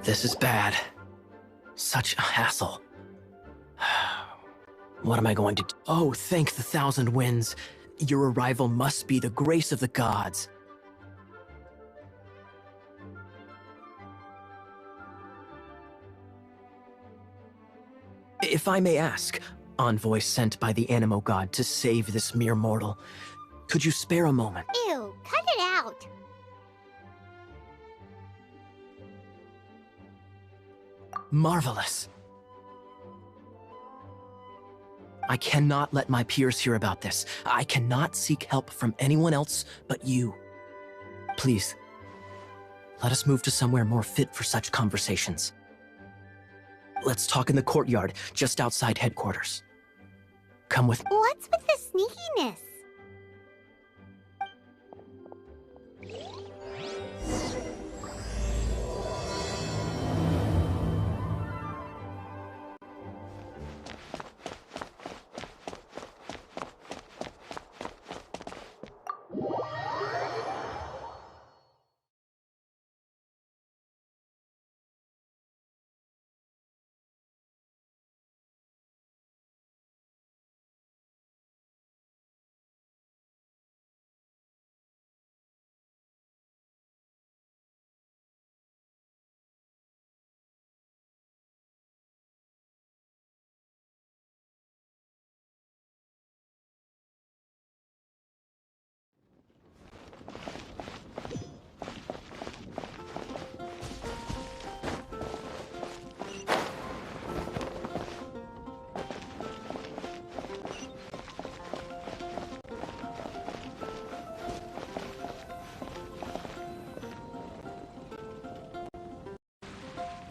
This is bad. Such a hassle. What am I going to do? Oh, thank the thousand winds. Your arrival must be the grace of the gods. If I may ask, envoy sent by the Animo god to save this mere mortal, could you spare a moment? Ew, cut it out. Marvelous. I cannot let my peers hear about this. I cannot seek help from anyone else but you. Please, let us move to somewhere more fit for such conversations. Let's talk in the courtyard, just outside headquarters. Come with me. What's with the sneakiness?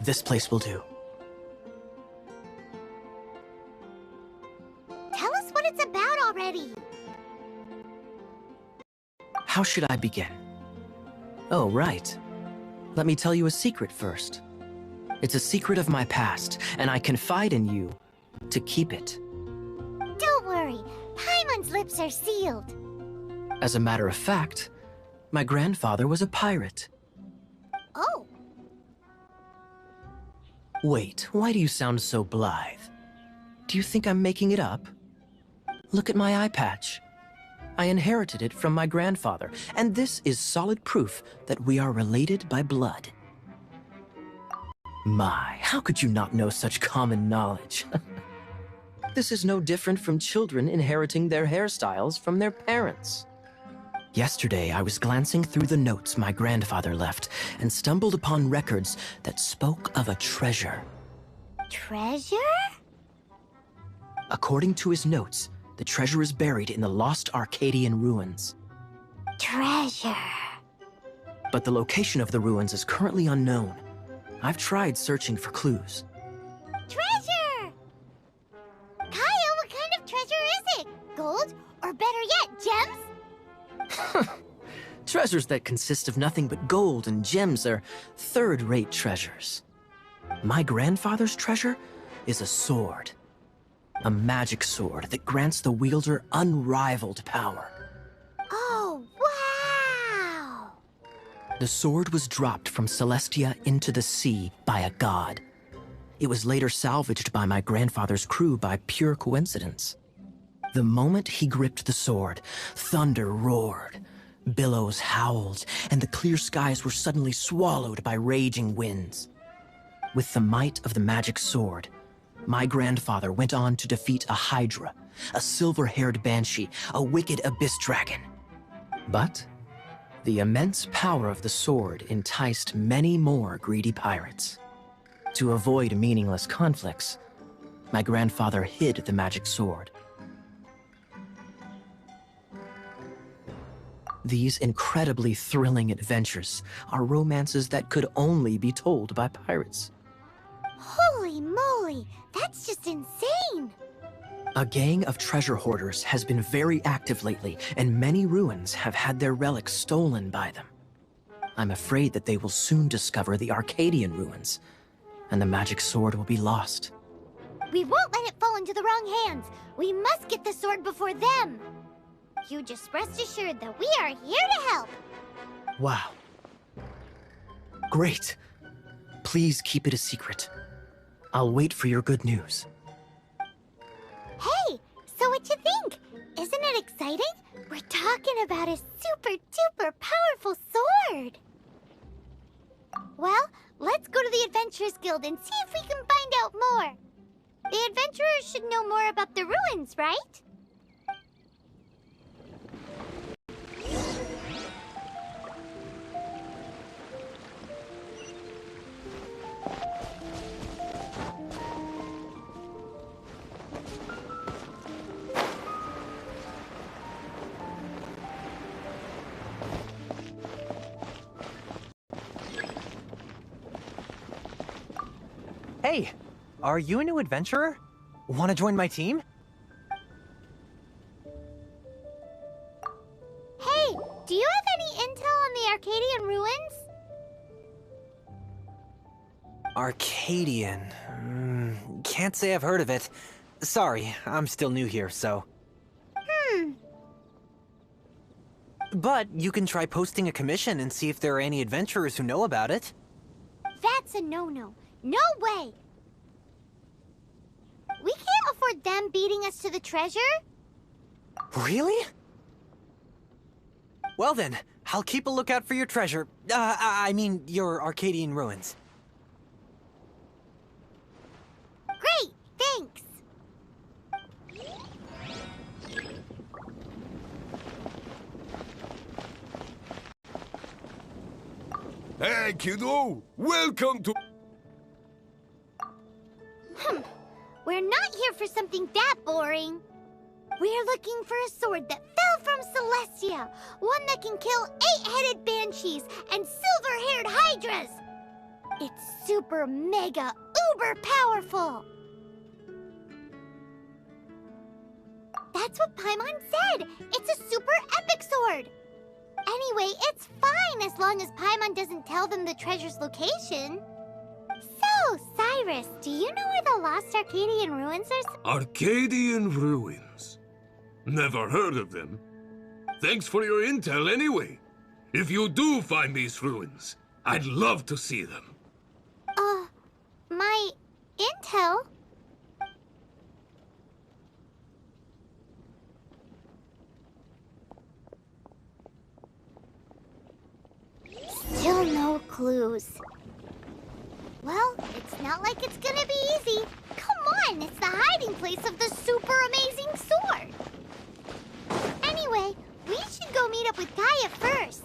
This place will do. Tell us what it's about already. How should I begin? Oh, right. Let me tell you a secret first. It's a secret of my past, and I confide in you to keep it. Don't worry, Paimon's lips are sealed. As a matter of fact, my grandfather was a pirate. Oh. Wait, why do you sound so blithe? Do you think I'm making it up? Look at my eye patch. I inherited it from my grandfather, and this is solid proof that we are related by blood. My, how could you not know such common knowledge? This is no different from children inheriting their hairstyles from their parents. Yesterday, I was glancing through the notes my grandfather left and stumbled upon records that spoke of a treasure. Treasure? According to his notes, the treasure is buried in the lost Arcadian ruins. Treasure. but the location of the ruins is currently unknown. I've tried searching for clues. Treasure! Kaya, what kind of treasure is it? Gold? Or better yet, gems? Treasures that consist of nothing but gold and gems are third-rate treasures. My grandfather's treasure is a sword. A magic sword that grants the wielder unrivaled power. Oh, wow! The sword was dropped from Celestia into the sea by a god. It was later salvaged by my grandfather's crew by pure coincidence. The moment he gripped the sword, thunder roared, billows howled, and the clear skies were suddenly swallowed by raging winds. With the might of the magic sword, my grandfather went on to defeat a hydra, a silver-haired banshee, a wicked abyss dragon. But the immense power of the sword enticed many more greedy pirates. To avoid meaningless conflicts, my grandfather hid the magic sword. These incredibly thrilling adventures are romances that could only be told by pirates. Holy moly, that's just insane! A gang of treasure hoarders has been very active lately, and many ruins have had their relics stolen by them. I'm afraid that they will soon discover the Arcadian ruins, and the magic sword will be lost. We won't let it fall into the wrong hands. We must get the sword before them. You just rest assured that we are here to help. Wow. Great. Please keep it a secret. I'll wait for your good news. Hey, so what you think? Isn't it exciting? We're talking about a super-duper powerful sword. Well, let's go to the Adventurers Guild and see if we can find out more. The adventurers should know more about the ruins, right? Hey, are you a new adventurer? Want to join my team? Hey, do you have any intel on the Arcadian ruins? Arcadian? Can't say I've heard of it. Sorry, I'm still new here, so... But you can try posting a commission and see if there are any adventurers who know about it. That's a no-no. No way! We can't afford them beating us to the treasure. Really? Well then, I'll keep a lookout for your treasure. I mean, your Arcadian ruins. Great, thanks. Hey, kiddo! Welcome to... We're not here for something that boring. We're looking for a sword that fell from Celestia. One that can kill 8-headed banshees and silver-haired hydras. It's super mega uber powerful. That's what Paimon said. It's a super epic sword. Anyway, it's fine as long as Paimon doesn't tell them the treasure's location. So, Cyrus, do you know where the lost Arcadian ruins are? Arcadian ruins. Never heard of them. Thanks for your intel anyway. If you do find these ruins, I'd love to see them. My intel? Still no clues. Well, it's not like it's gonna be easy. Come on, it's the hiding place of the super amazing sword. Anyway, we should go meet up with Gaia first.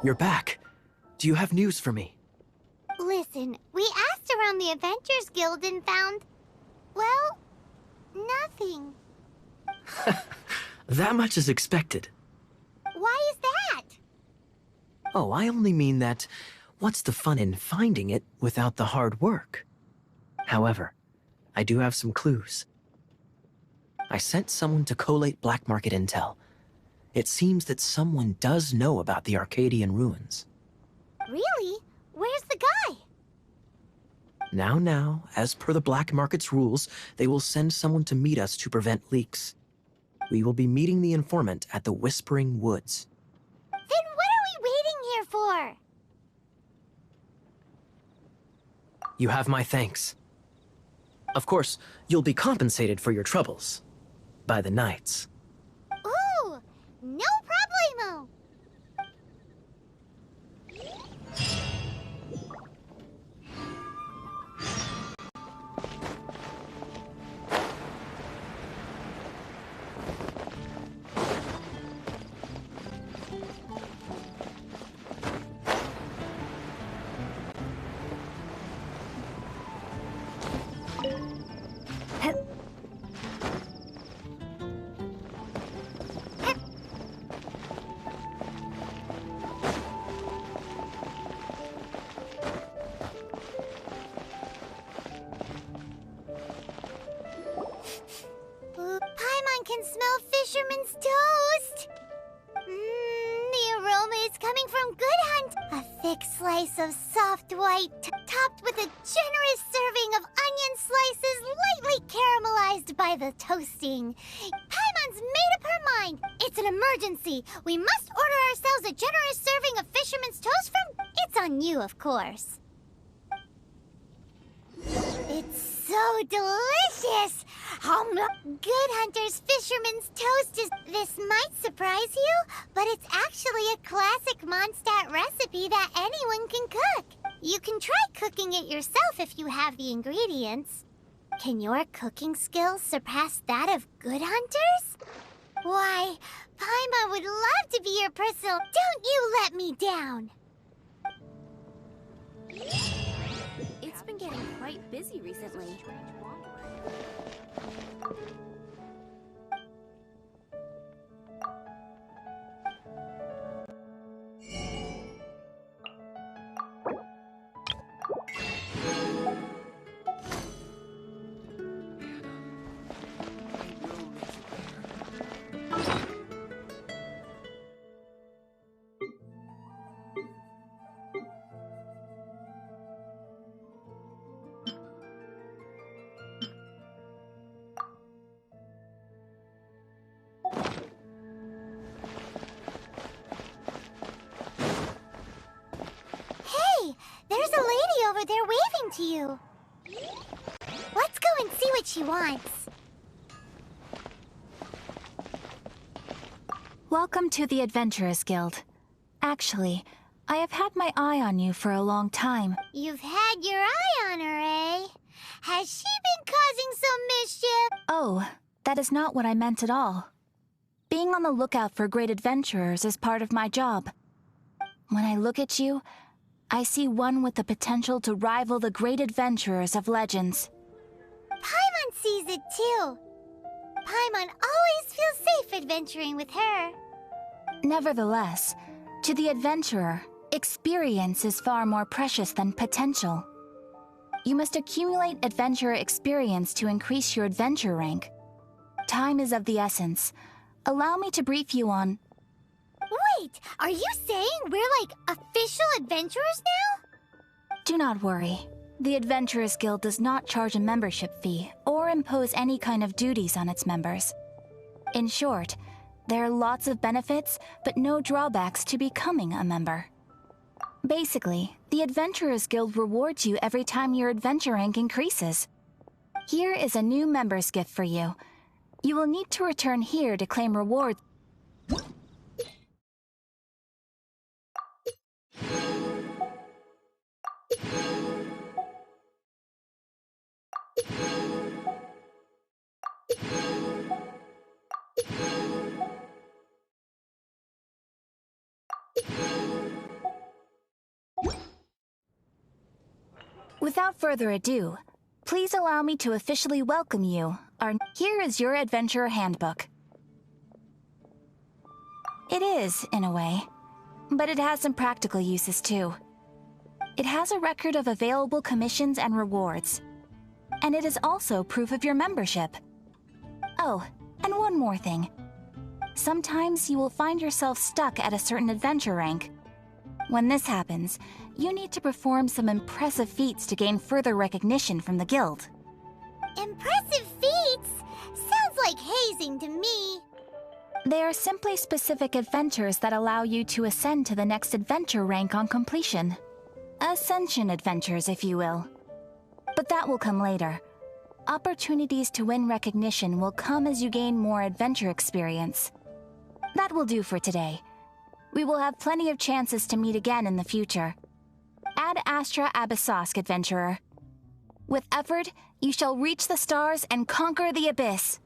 You're back. Do you have news for me? Listen, we asked around the Adventures Guild and found, well, nothing. That much is expected. Why is that? Oh, I only mean that what's the fun in finding it without the hard work? However, I do have some clues. I sent someone to collate black market intel. It seems that someone does know about the Arcadian ruins. Really? Where's the guy? Now, as per the black market's rules, they will send someone to meet us to prevent leaks. We will be meeting the informant at the Whispering Woods. Then what are we waiting here for? You have my thanks. Of course, you'll be compensated for your troubles. By the knights. Ooh, no problemo. Paimon can smell fisherman's toast. The aroma is coming from Good Hunt. A thick slice of soft white, topped with a generous serving of onion slices lightly caramelized by the toasting. Paimon's made up her mind. It's an emergency. We must order ourselves a generous serving of fisherman's toast from... It's on you, of course. It's so delicious! Good Hunter's Fisherman's Toast is... This might surprise you, but it's actually a classic Mondstadt recipe that anyone can cook. You can try cooking it yourself if you have the ingredients. Can your cooking skills surpass that of Good Hunter's? Why, Paimon would love to be your personal... Don't you let me down! It's been getting quite busy recently. There's a lady over there waving to you. Let's go and see what she wants. Welcome to the Adventurers Guild. Actually, I have had my eye on you for a long time. You've had your eye on her, eh? Has she been causing some mischief? Oh, that is not what I meant at all. Being on the lookout for great adventurers is part of my job. When I look at you, I see one with the potential to rival the great adventurers of legends. Paimon sees it too. Paimon always feels safe adventuring with her. Nevertheless, to the adventurer, experience is far more precious than potential. You must accumulate adventurer experience to increase your adventure rank. Time is of the essence. Allow me to brief you on... Wait, are you saying we're like official adventurers now? Do not worry. The Adventurers Guild does not charge a membership fee or impose any kind of duties on its members. In short, there are lots of benefits, but no drawbacks to becoming a member. Basically, the Adventurers Guild rewards you every time your adventure rank increases. Here is a new member's gift for you. You will need to return here to claim rewards. Without further ado, please allow me to officially welcome you. Here is your Adventurer Handbook. It is, in a way, but it has some practical uses too. It has a record of available commissions and rewards, and it is also proof of your membership. Oh, and one more thing. Sometimes you will find yourself stuck at a certain adventure rank. When this happens, you need to perform some impressive feats to gain further recognition from the guild. Impressive feats? Sounds like hazing to me. They are simply specific adventures that allow you to ascend to the next adventure rank on completion. Ascension adventures, if you will. But that will come later. Opportunities to win recognition will come as you gain more adventure experience. That will do for today. We will have plenty of chances to meet again in the future. Ad Astra Abyssosk, adventurer. With effort, you shall reach the stars and conquer the abyss.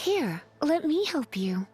Here, let me help you.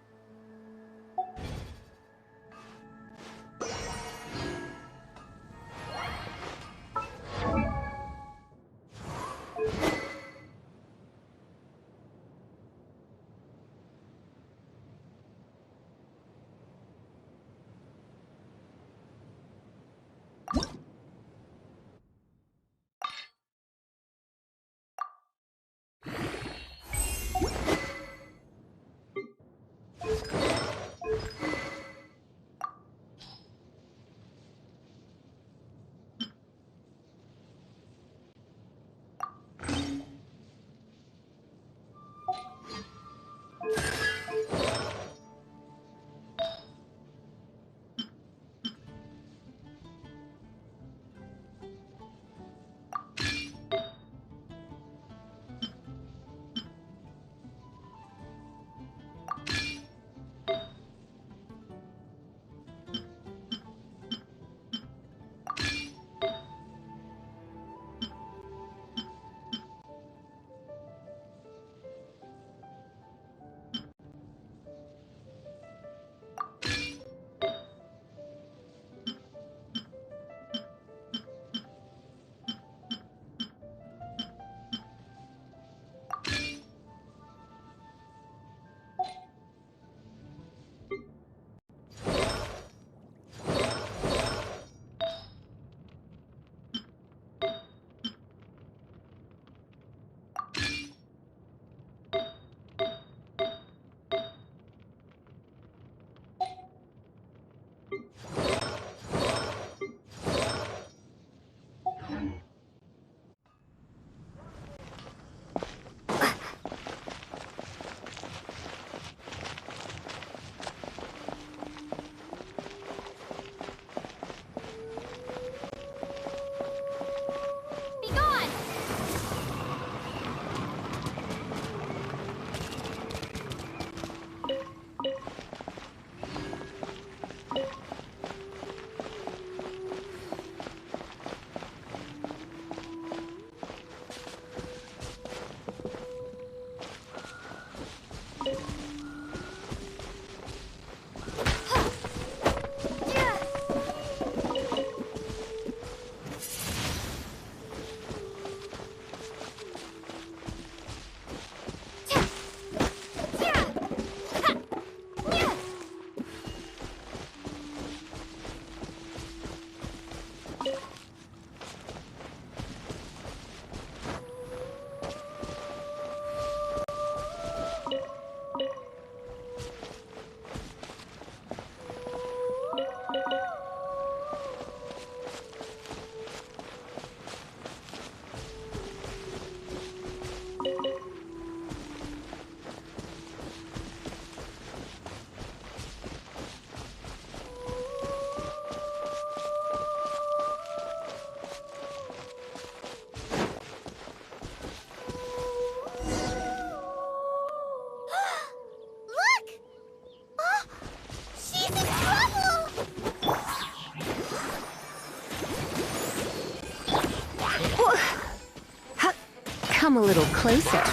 come a little closer.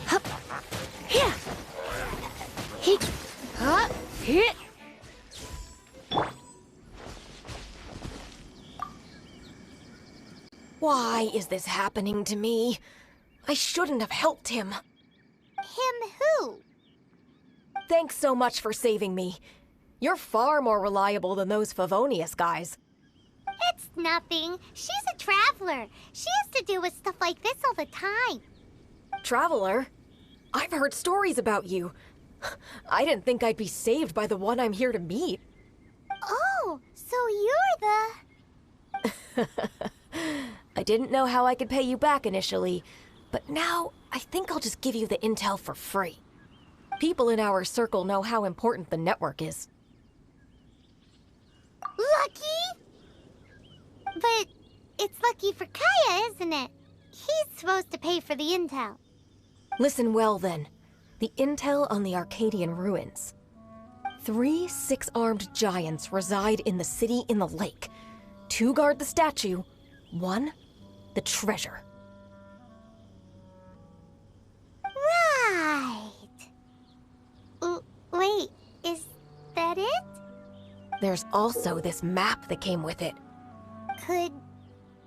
Hup. Here. Hit. Hup. Hit. Why is this happening to me? I shouldn't have helped him. Him who? Thanks so much for saving me. You're far more reliable than those Favonius guys. It's nothing. She's a traveler. She has to deal with stuff like this all the time. Traveler? I've heard stories about you. I didn't think I'd be saved by the one I'm here to meet. Oh, so you're the... I didn't know how I could pay you back initially, but now I think I'll just give you the intel for free. People in our circle know how important the network is. Lucky? But it's lucky for Kaya, isn't it? He's supposed to pay for the intel. Listen well then. The intel on the Arcadian ruins. 3 6-armed giants reside in the city in the lake. 2 guard the statue, 1 the treasure. Right. Wait, is that it? There's also this map that came with it. Could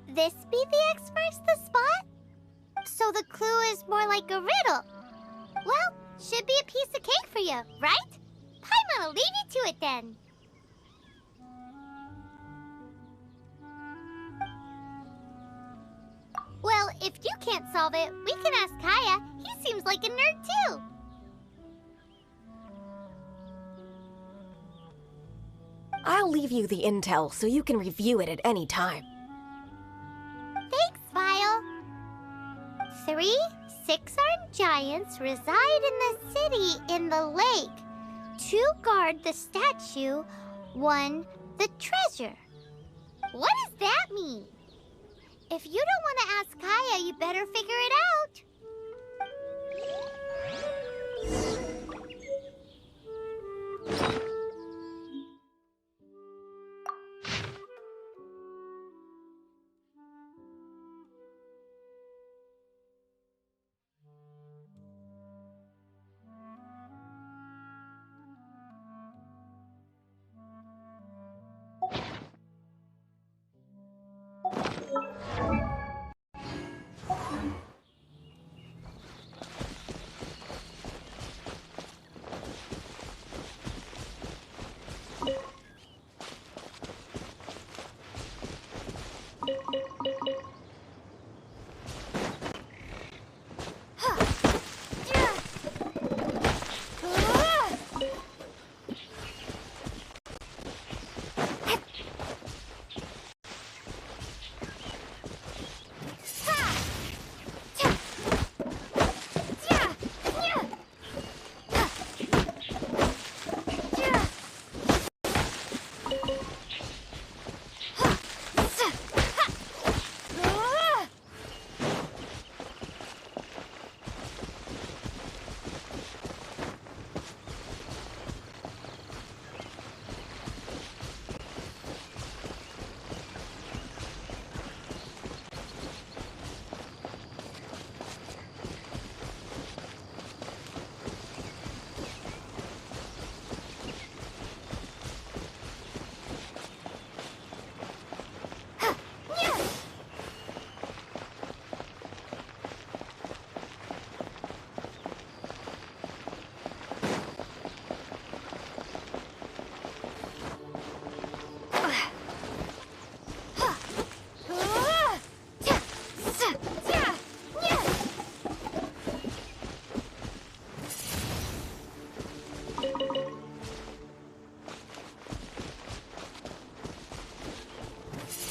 this be the X-marks the spot? So the clue is more like a riddle. Well, should be a piece of cake for you, right? Paimon will leave you to it then. Well, if you can't solve it, we can ask Kaya. He seems like a nerd too. I'll leave you the intel so you can review it at any time. Thanks, Vile. 3 6-armed giants reside in the city in the lake. 2 guard the statue, 1 the treasure. What does that mean? If you don't want to ask Kaya, you better figure it out.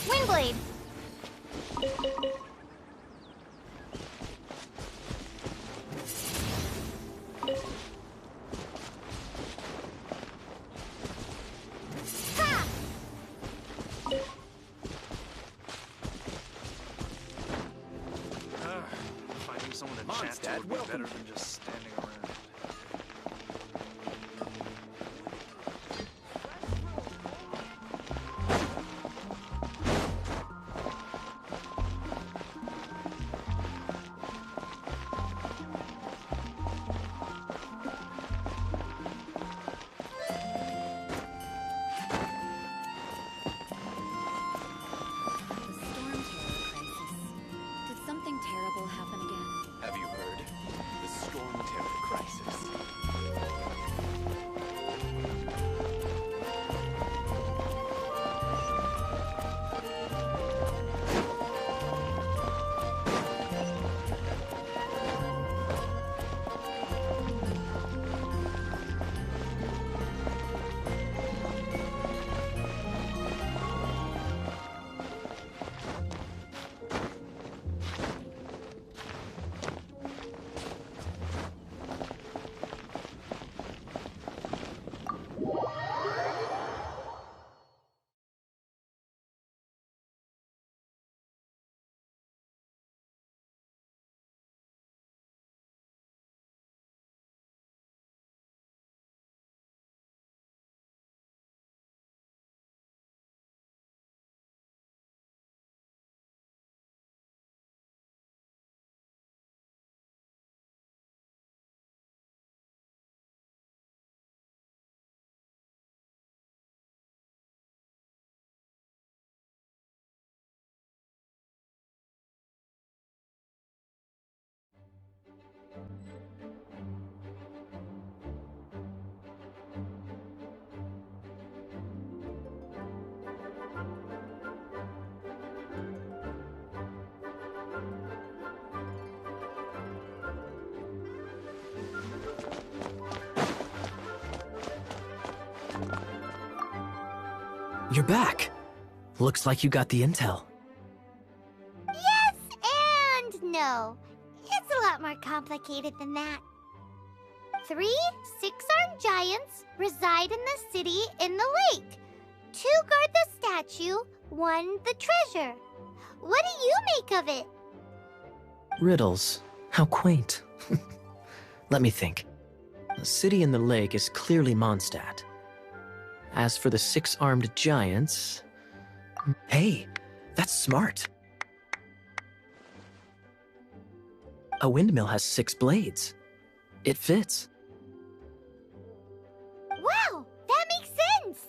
Windblade. Ha! Finding someone to chat to would be better than just standing around. You're back. Looks like you got the intel. Yes and no. It's a lot more complicated than that. 3 six-armed giants reside in the city in the lake. 2 guard the statue, 1 the treasure. What do you make of it? Riddles. How quaint. Let me think. The city in the lake is clearly Mondstadt. As for the 6-armed giants... Hey, that's smart. A windmill has 6 blades. It fits. Wow, that makes sense!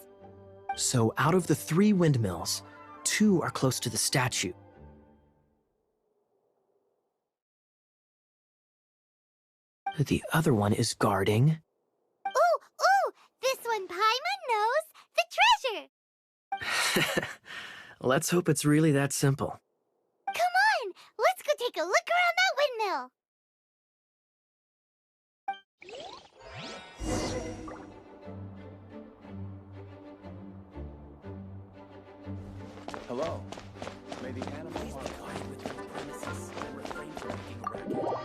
So out of the 3 windmills, 2 are close to the statue. The other one is guarding... Ooh! This one Paimon knows! The treasure! Let's hope it's really that simple. Come on! Let's go take a look around that windmill! Hello. May the animals be quiet with your premises and refrain from making a racket.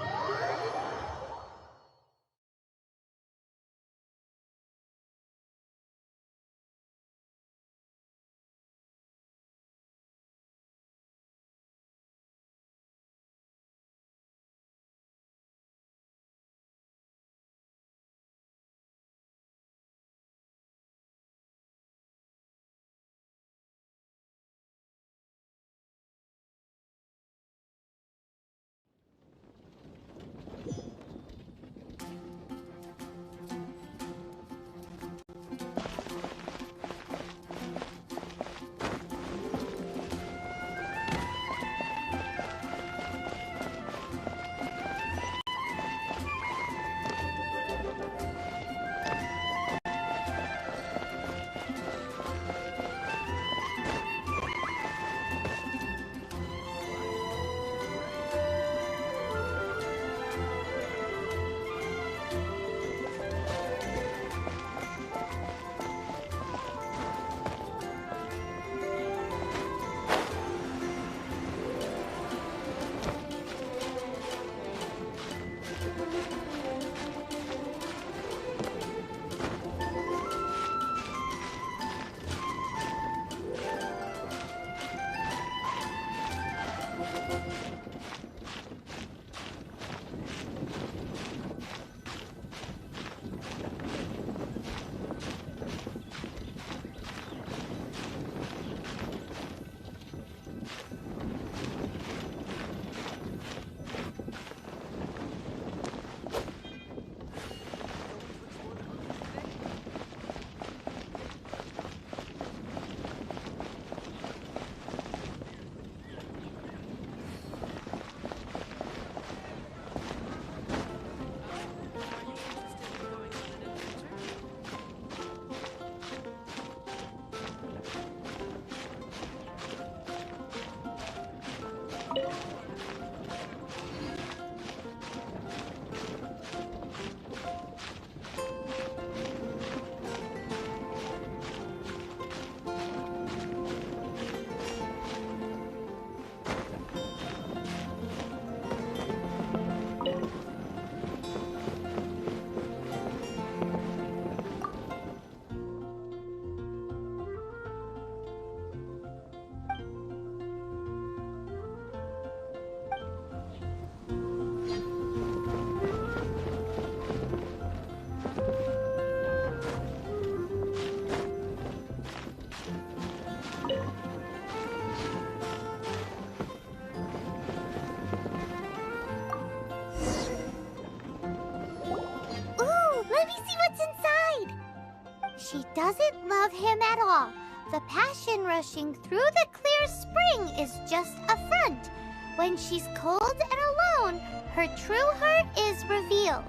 She doesn't love him at all. The passion rushing through the clear spring is just a front. When she's cold and alone, her true heart is revealed.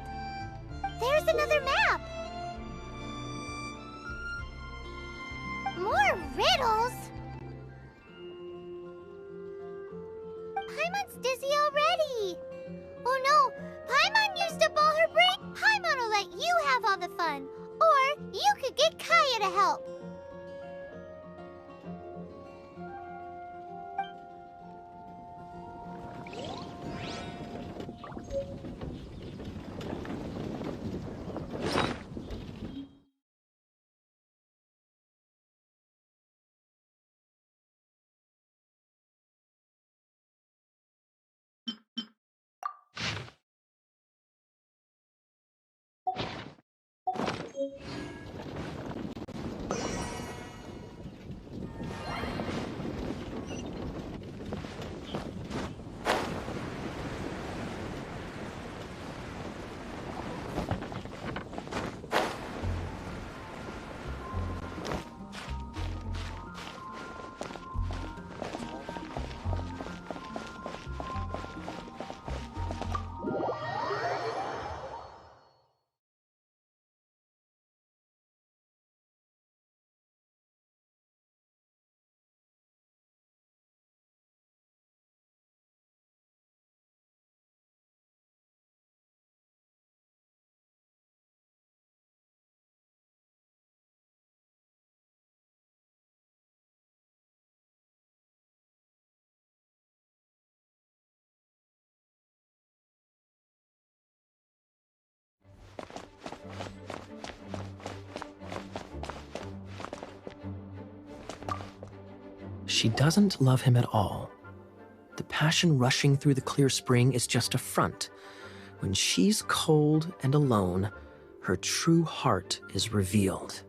There's another map. More riddles? Paimon's dizzy already. Oh no, Paimon used up all her brain. Paimon will let you have all the fun. Or you could get Kaya to help. She doesn't love him at all. The passion rushing through the clear spring is just a front. When she's cold and alone, her true heart is revealed.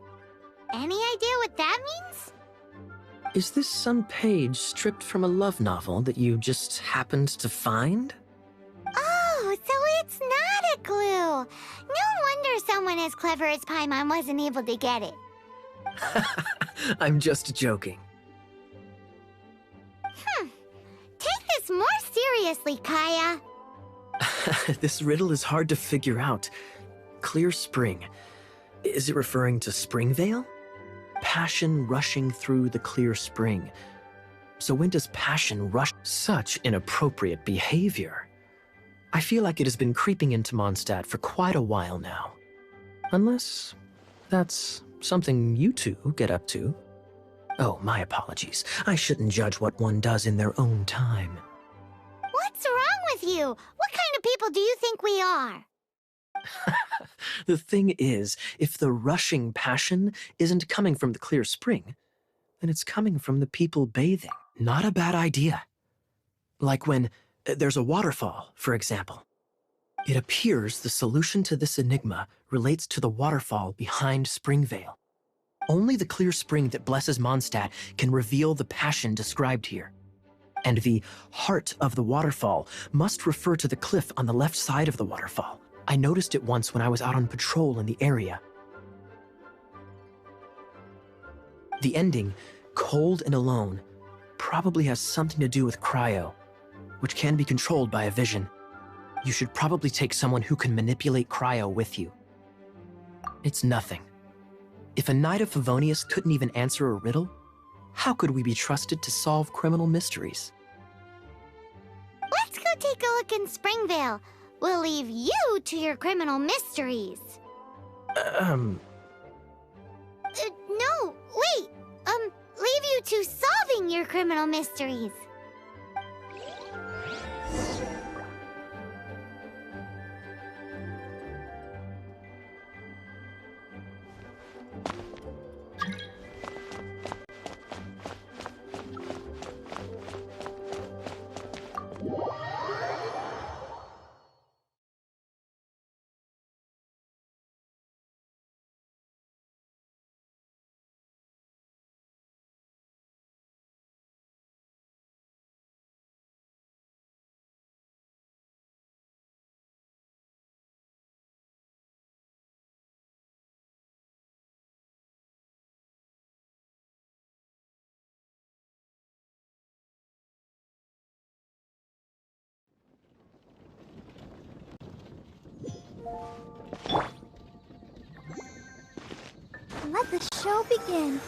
Any idea what that means? Is this some page stripped from a love novel that you just happened to find? Oh, so it's not a clue. No wonder someone as clever as Paimon wasn't able to get it. I'm just joking. Take this more seriously, Kaya. This riddle is hard to figure out. Clear spring. Is it referring to Springvale? Passion rushing through the clear spring. So when does passion rush? Such inappropriate behavior. I feel like it has been creeping into Mondstadt for quite a while now. Unless that's something you two get up to. Oh, my apologies. I shouldn't judge what one does in their own time. What's wrong with you? What kind of people do you think we are? The thing is, if the rushing passion isn't coming from the clear spring, then it's coming from the people bathing. Not a bad idea. Like when there's a waterfall, for example. It appears the solution to this enigma relates to the waterfall behind Springvale. Only the clear spring that blesses Mondstadt can reveal the passion described here. And the heart of the waterfall must refer to the cliff on the left side of the waterfall. I noticed it once when I was out on patrol in the area. The ending, cold and alone, probably has something to do with cryo, which can be controlled by a vision. You should probably take someone who can manipulate cryo with you. It's nothing. If a Knight of Favonius couldn't even answer a riddle, how could we be trusted to solve criminal mysteries? Let's go take a look in Springvale. We'll leave you to your criminal mysteries. Um, No, wait. Leave you to solving your criminal mysteries. Let the show begin.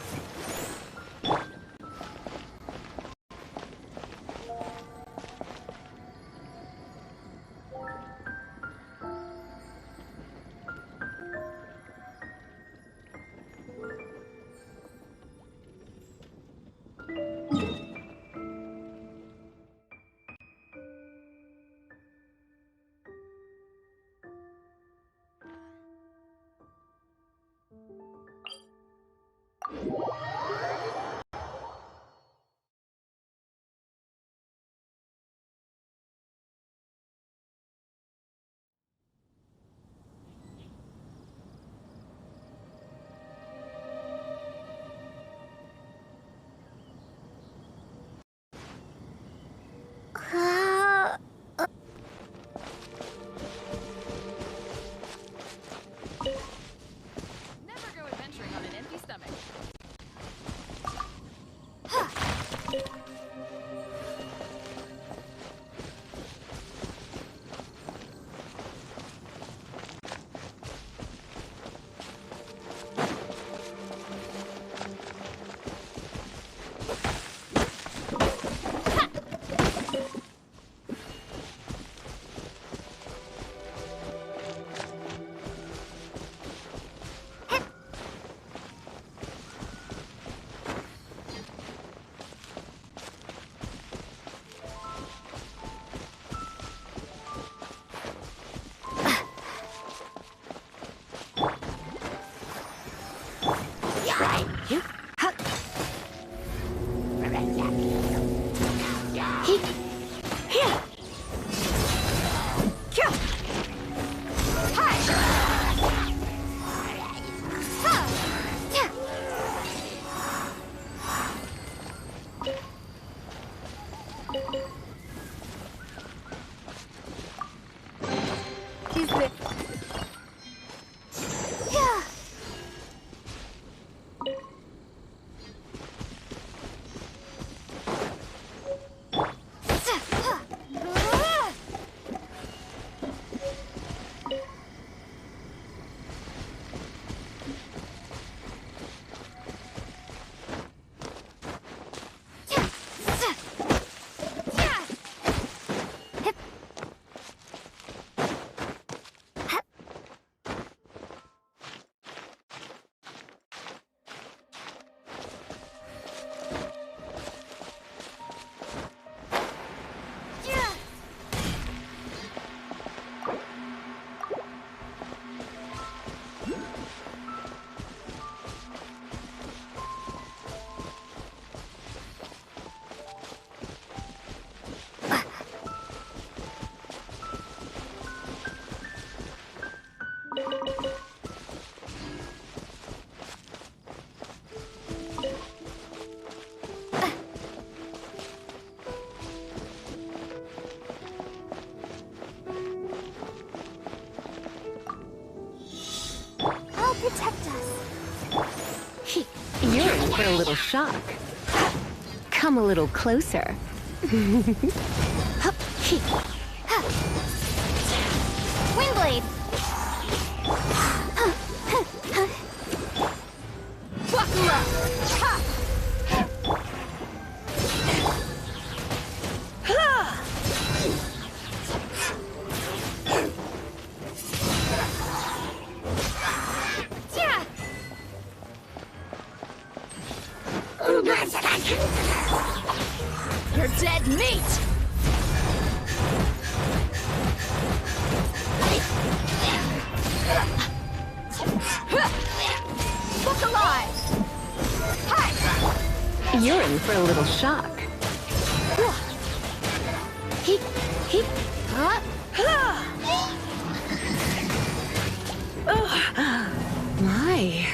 Protect us. You're in for a little shock. Come a little closer. Windblade. Buckle up. You're dead meat! Look alive. Hi. You're in for a little shock. My.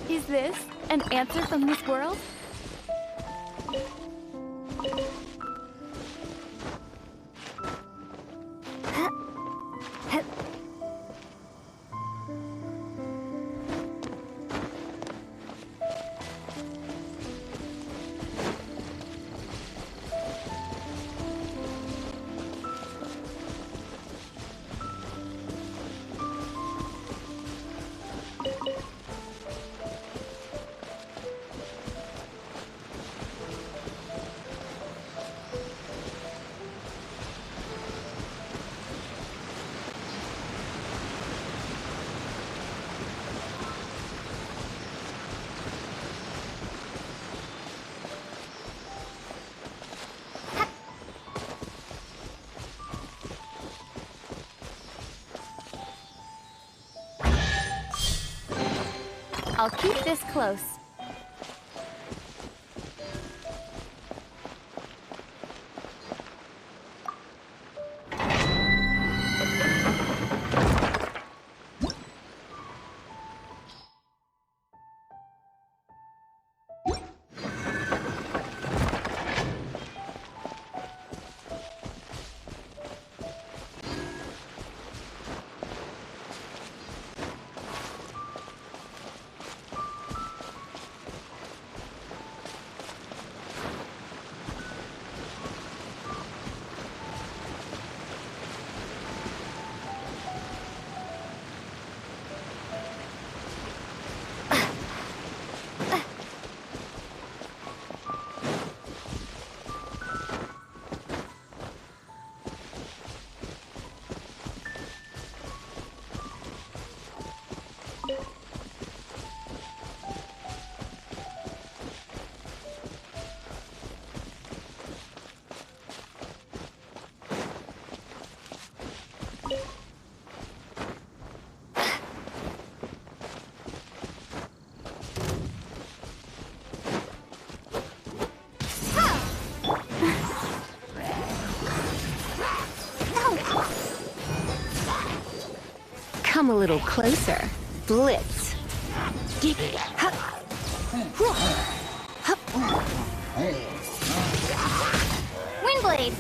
Is this an answer from this world? I'll keep this close. Come a little closer. Blitz. Windblade!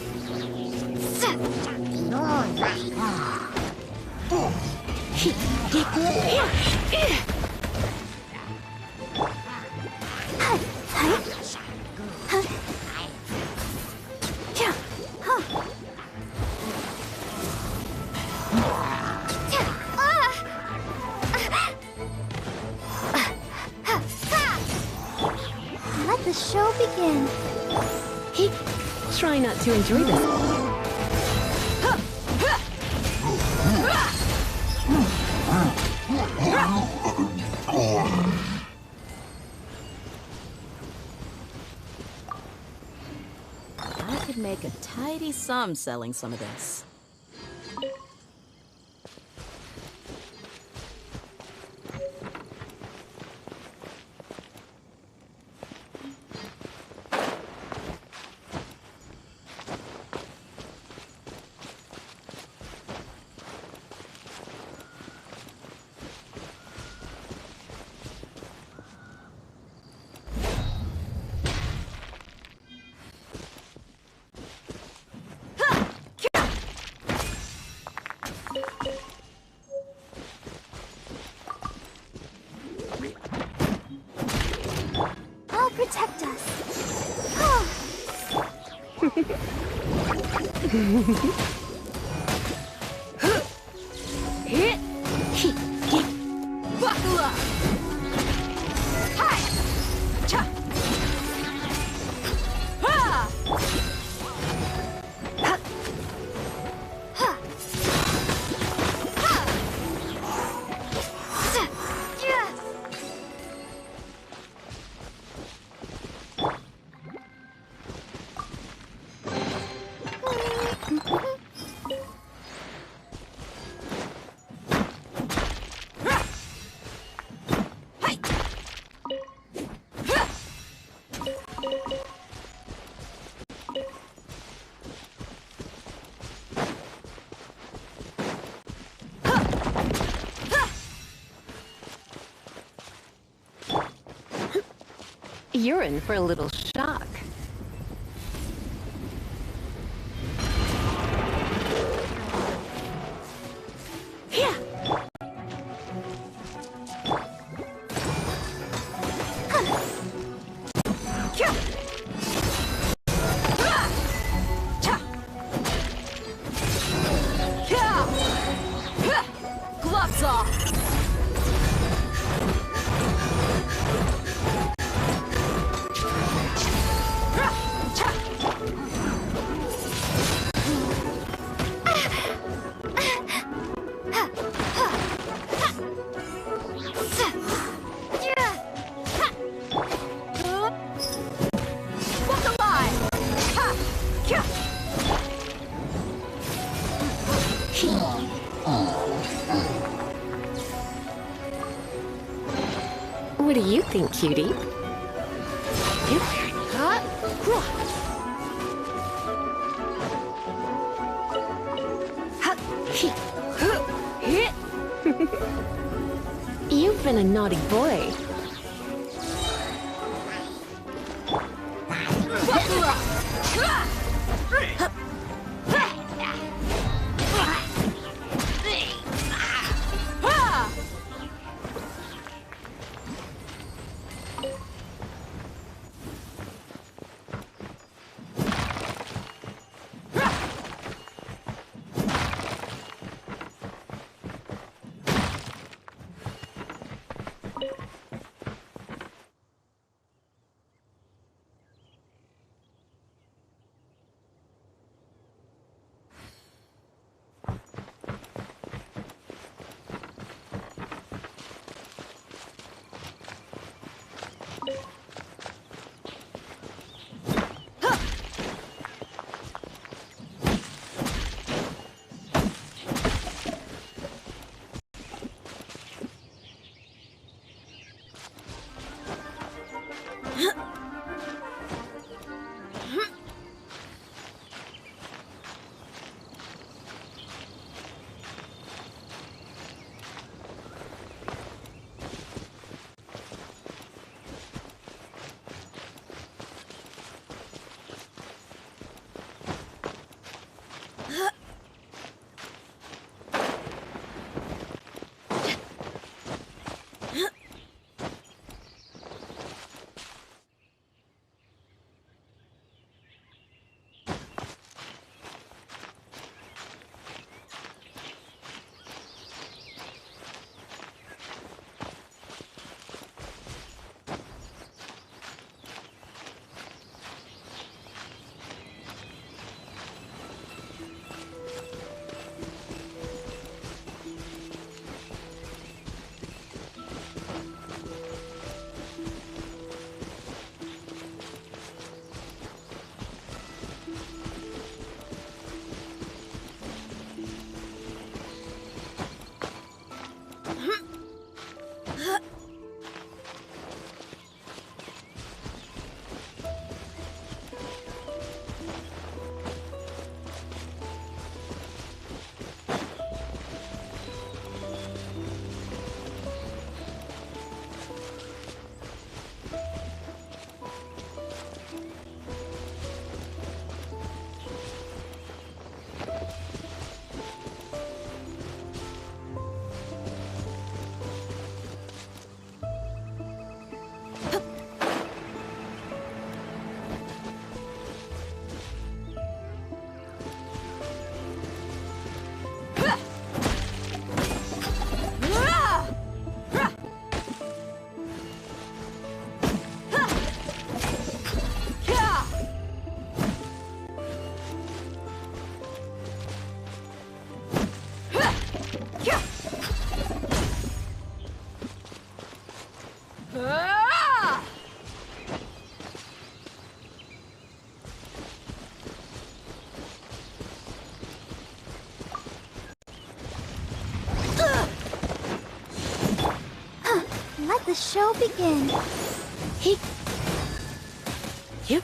Let the show begin. Try not to enjoy this. I could make a tidy sum selling some of this. I'll protect us. Buckle up! Hi! Cha! Ha! Ha! Ha! Ha! Yeah! You're in for a little shock. Gloves off! What do you think, cutie? You've been a naughty boy. Let the show begin. Yep.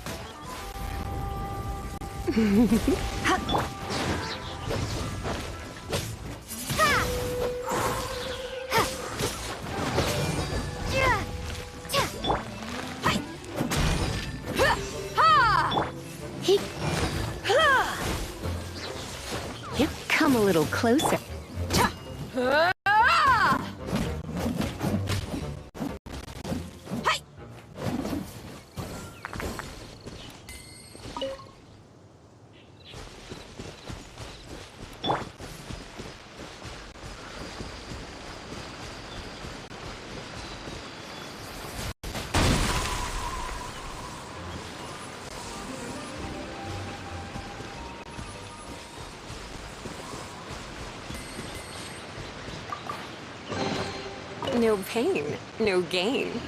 Yep, come a little closer. No pain, no gain.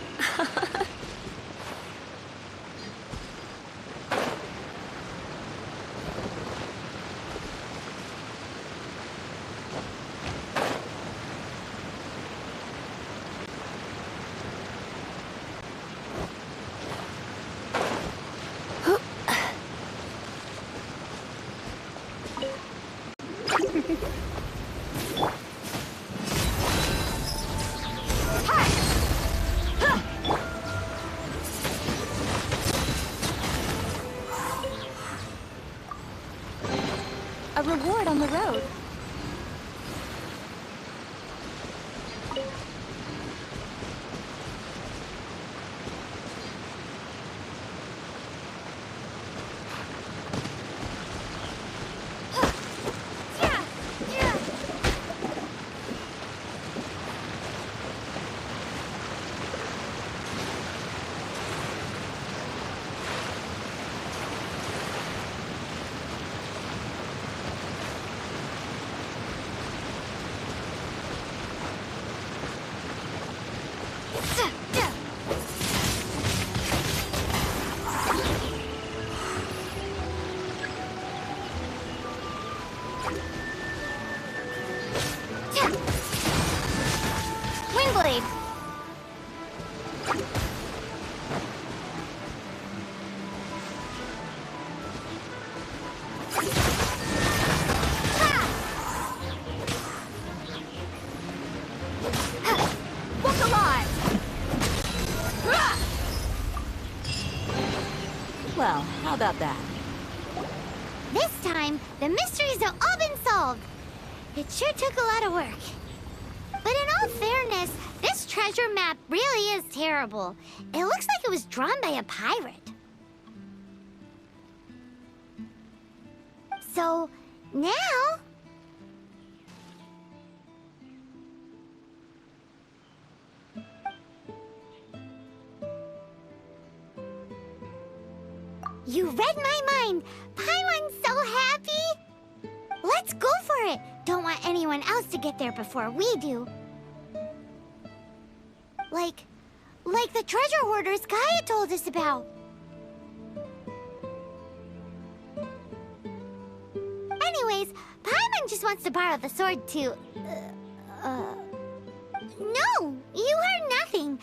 Windblade! Look alive! Well, how about that? This time, the mysteries have all been solved. It sure took a lot of work. But in all fairness, this treasure map really is terrible. It looks like it was drawn by a pirate. So, now... You read my mind! Paimon's so happy! Let's go for it! Don't want anyone else to get there before we do. Like the treasure hoarders Gaia told us about. Anyways, Paimon just wants to borrow the sword to... No! You heard nothing!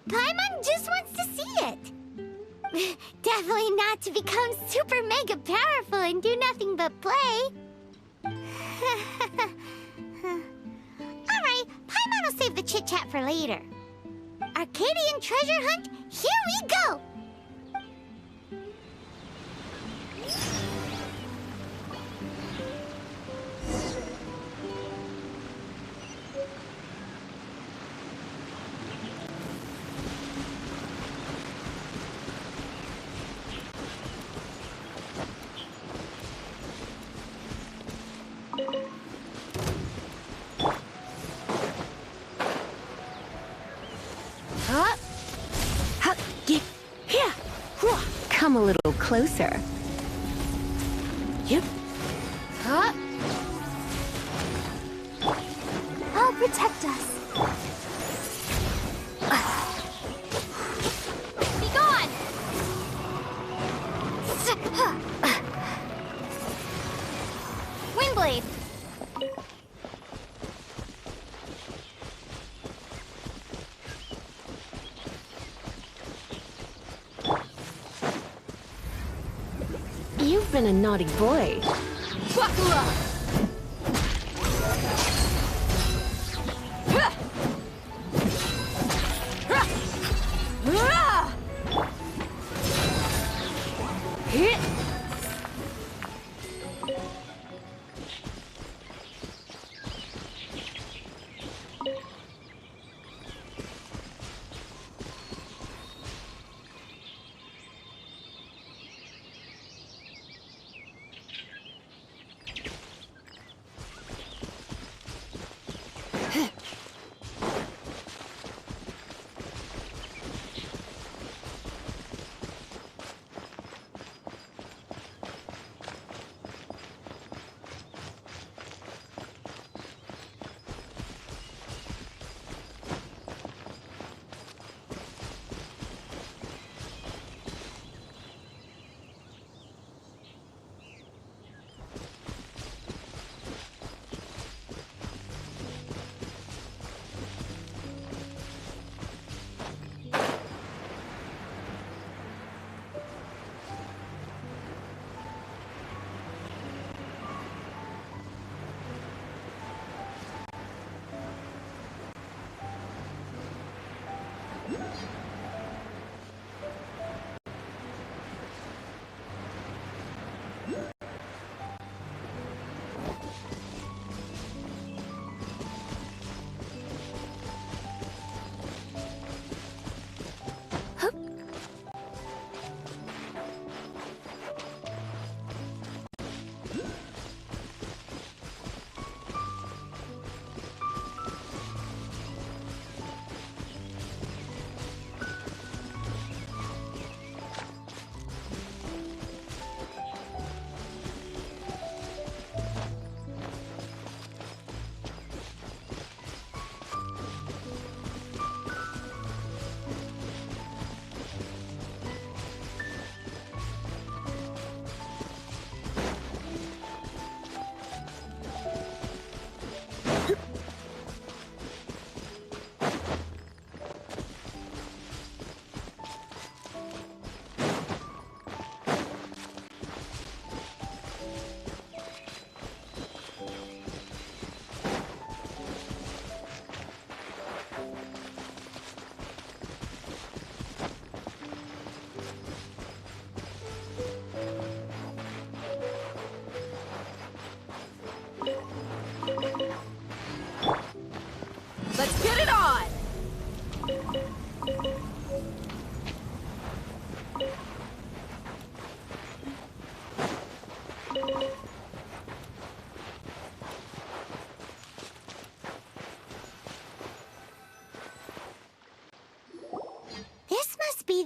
Paimon just wants to see it! Definitely not to become super mega powerful and do nothing but play. Alright, Paimon will save the chit-chat for later. Arcadian treasure hunt, here we go! Come a little closer. Yep. Huh? I'll protect us. Be gone! Windblade! You've been a naughty boy. Buckle up!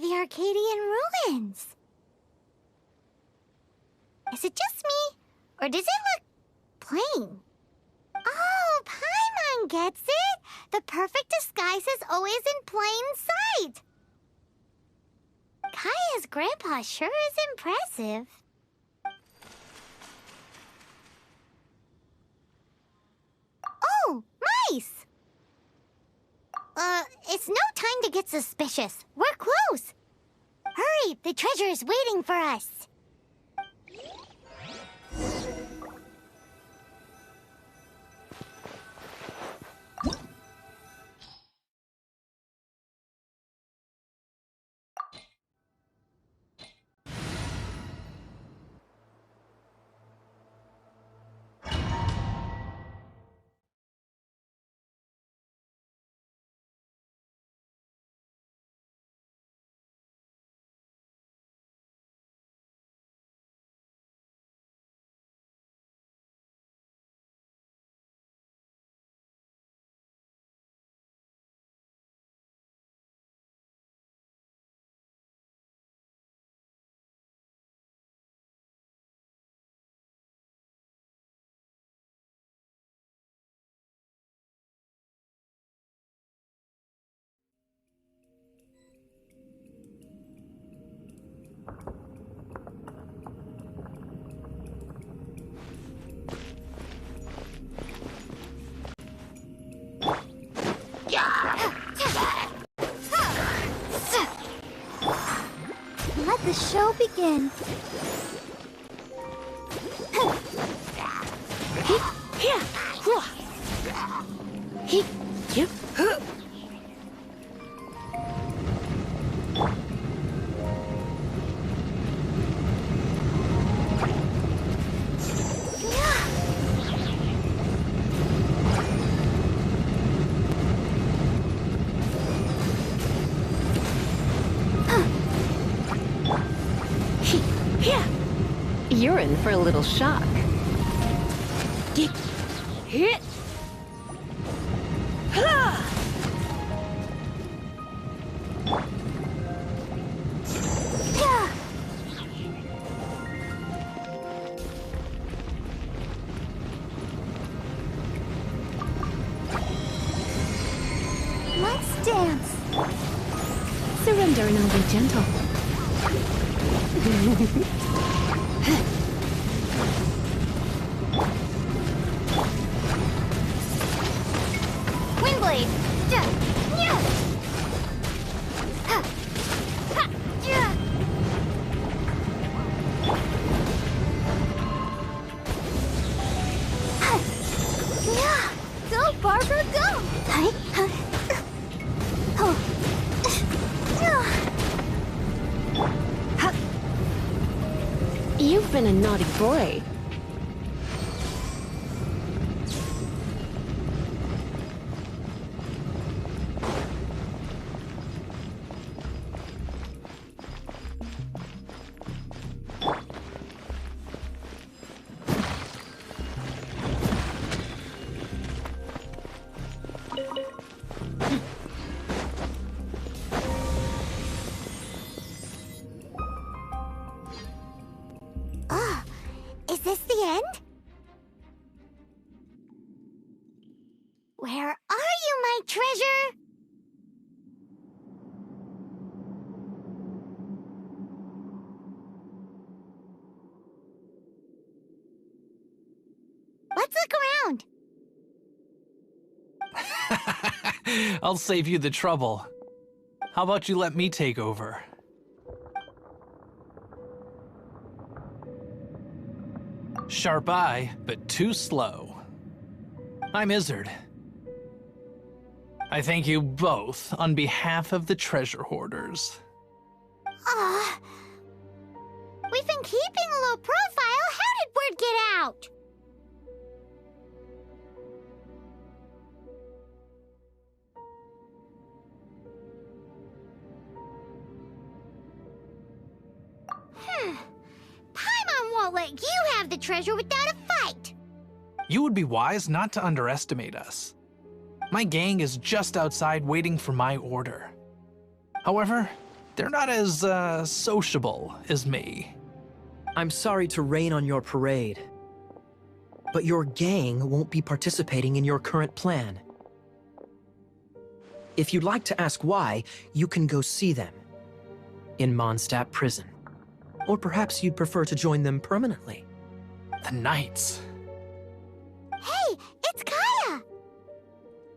the Arcadian ruins. Is it just me, or does it look plain? Oh, Paimon gets it! The perfect disguise is always in plain sight! Kaya's grandpa sure is impressive. Oh, mice! It's no time to get suspicious. We're close. Hurry, the treasure is waiting for us. Let the show begin. You're in for a little shock. Let's dance. Surrender and I'll be gentle. Windblade! Go, Barbara, go! You've been a naughty boy. Is this the end? Where are you, my treasure? Let's look around. I'll save you the trouble. How about you let me take over? Sharp eye, but too slow. I'm Izzard. I thank you both on behalf of the treasure hoarders. We've been keeping a low profile. How did word get out? Paimon won't let you have the treasure without a fight. You would be wise not to underestimate us. My gang is just outside waiting for my order. However, They're not as, sociable as me. I'm sorry to rain on your parade, but your gang won't be participating in your current plan. If you'd like to ask why, you can go see them in Mondstadt prison. Or perhaps you'd prefer to join them permanently. The Knights. Hey, it's Kaya!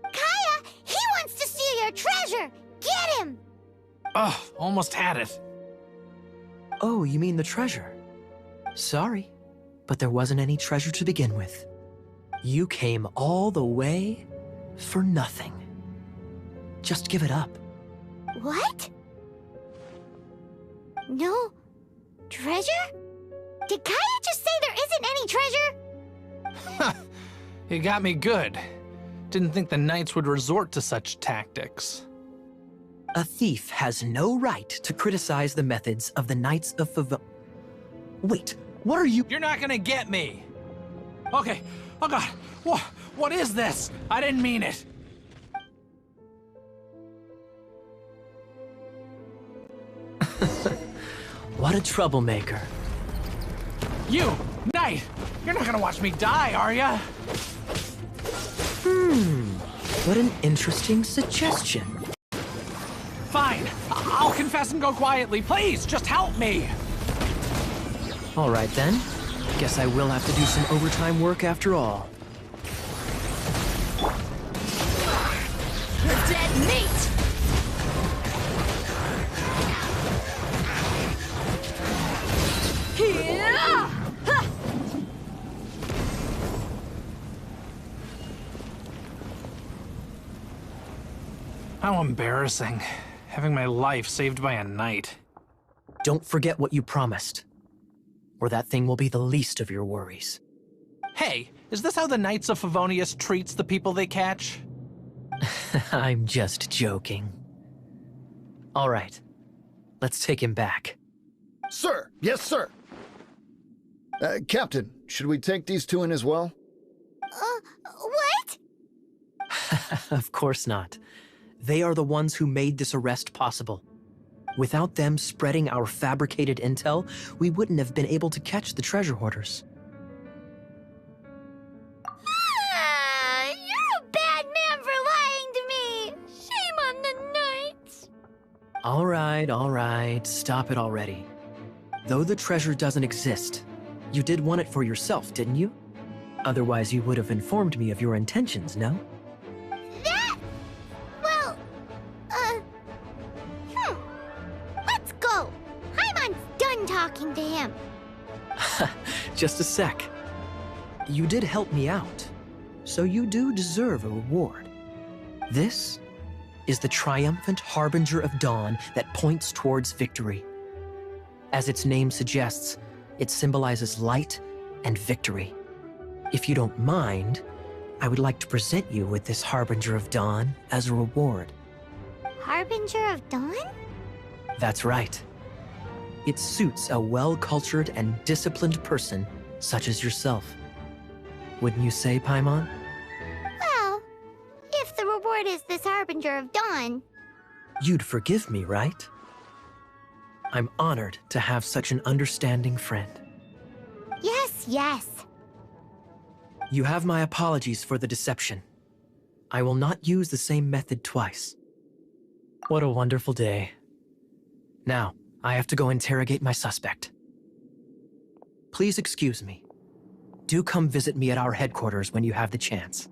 Kaya, he wants to steal your treasure! Get him! Ugh, almost had it. Oh, you mean the treasure? Sorry, but there wasn't any treasure to begin with. You came all the way for nothing. Just give it up. What? No treasure? Did Kaya just say there isn't any treasure? You got me good. Didn't think the Knights would resort to such tactics. A thief has no right to criticize the methods of the Knights of Favon. Wait, what are you— You're not gonna get me! Okay, oh god, what is this? I didn't mean it. What a troublemaker. You, Knight! You're not gonna watch me die, are ya? What an interesting suggestion. Fine, I'll confess and go quietly. Please, just help me! All right then. Guess I will have to do some overtime work after all. You're dead meat! How embarrassing. Having my life saved by a knight. Don't forget what you promised, or that thing will be the least of your worries. Hey, is this how the Knights of Favonius treats the people they catch? I'm just joking. All right, let's take him back. Sir! Yes, sir! Captain, should we take these two in as well? What? Of course not. They are the ones who made this arrest possible. Without them spreading our fabricated intel, we wouldn't have been able to catch the treasure hoarders. You're a bad man for lying to me! Shame on the Knights! All right, stop it already. Though the treasure doesn't exist, you did want it for yourself, didn't you? Otherwise, you would have informed me of your intentions, no? Let's go! Paimon's done talking to him. Just a sec. You did help me out, so you do deserve a reward. This is the triumphant harbinger of dawn that points towards victory. As its name suggests, it symbolizes light and victory. If you don't mind, I would like to present you with this harbinger of dawn as a reward. Harbinger of dawn? That's right. It suits a well-cultured and disciplined person such as yourself. Wouldn't you say, Paimon? Well, if the reward is this harbinger of dawn... You'd forgive me, right? I'm honored to have such an understanding friend. Yes. You have my apologies for the deception. I will not use the same method twice. What a wonderful day. Now, I have to go interrogate my suspect. Please excuse me. Do come visit me at our headquarters when you have the chance.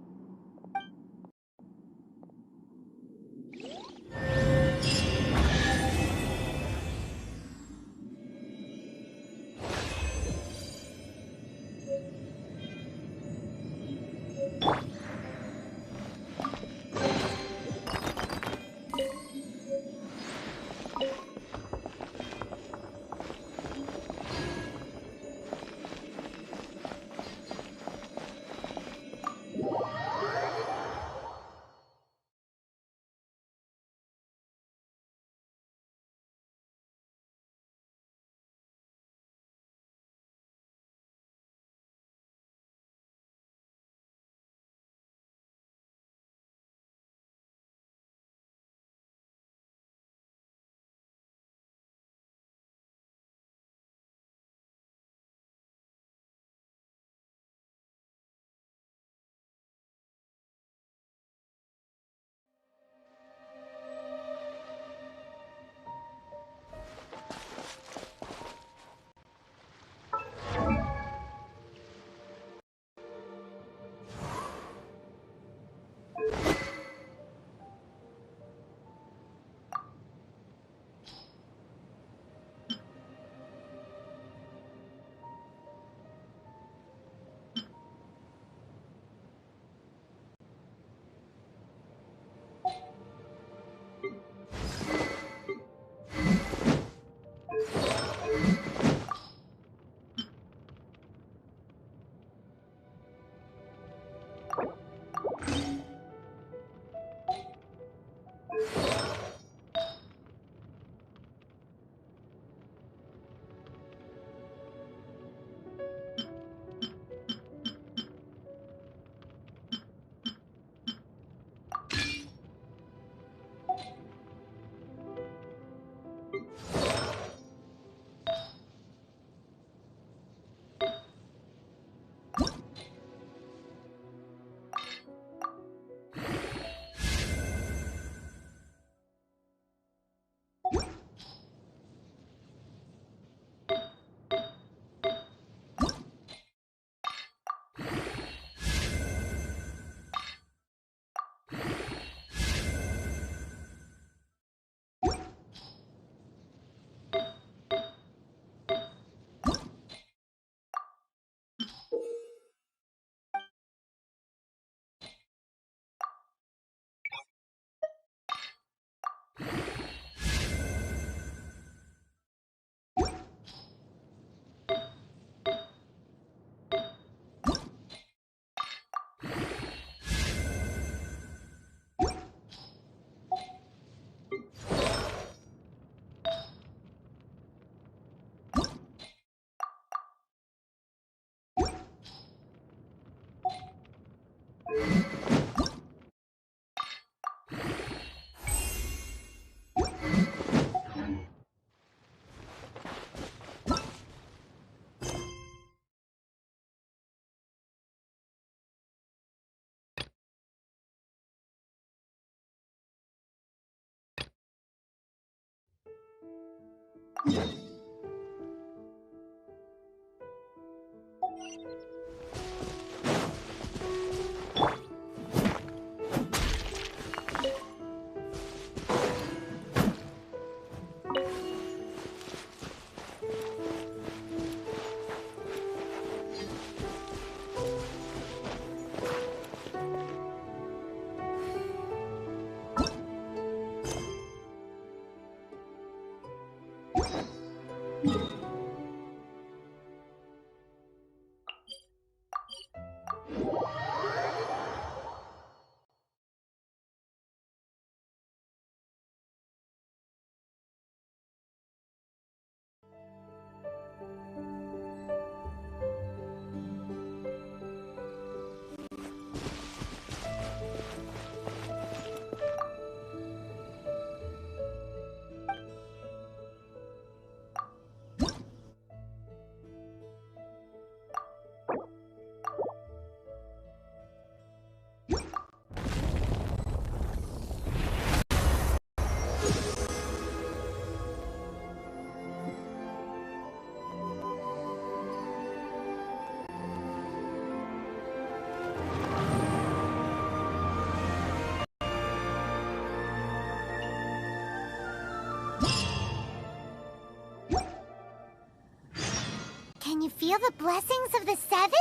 Can you feel the blessings of the Seven?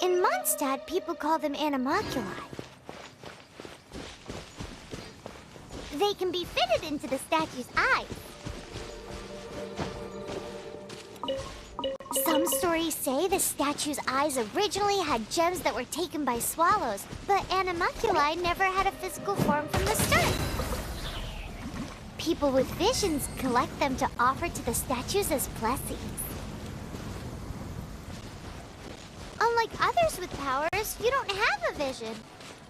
In Mondstadt, people call them animalculi. They can be fitted into the statue's eyes. Some stories say the statue's eyes originally had gems that were taken by swallows, but animalculi never had a physical form from the start. People with visions collect them to offer to the statues as blessings. Unlike others with powers, you don't have a vision.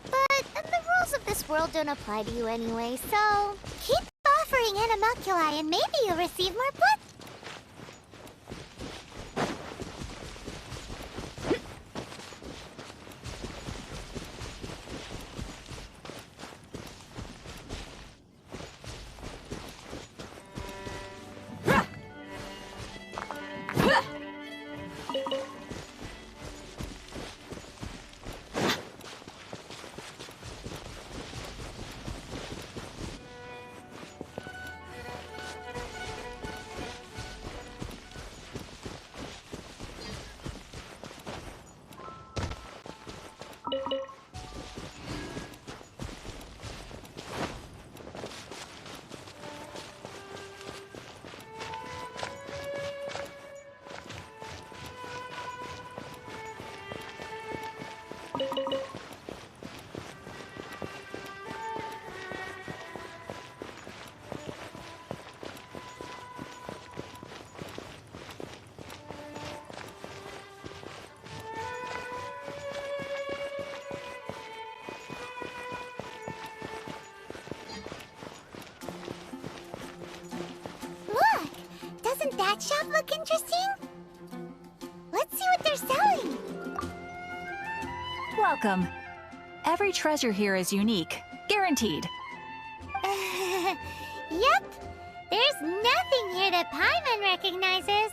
But the rules of this world don't apply to you anyway, so keep offering animalculi and maybe you'll receive more blood. Doesn't that shop look interesting? Let's see what they're selling. Welcome. Every treasure here is unique, guaranteed. Yep. There's nothing here that Paimon recognizes.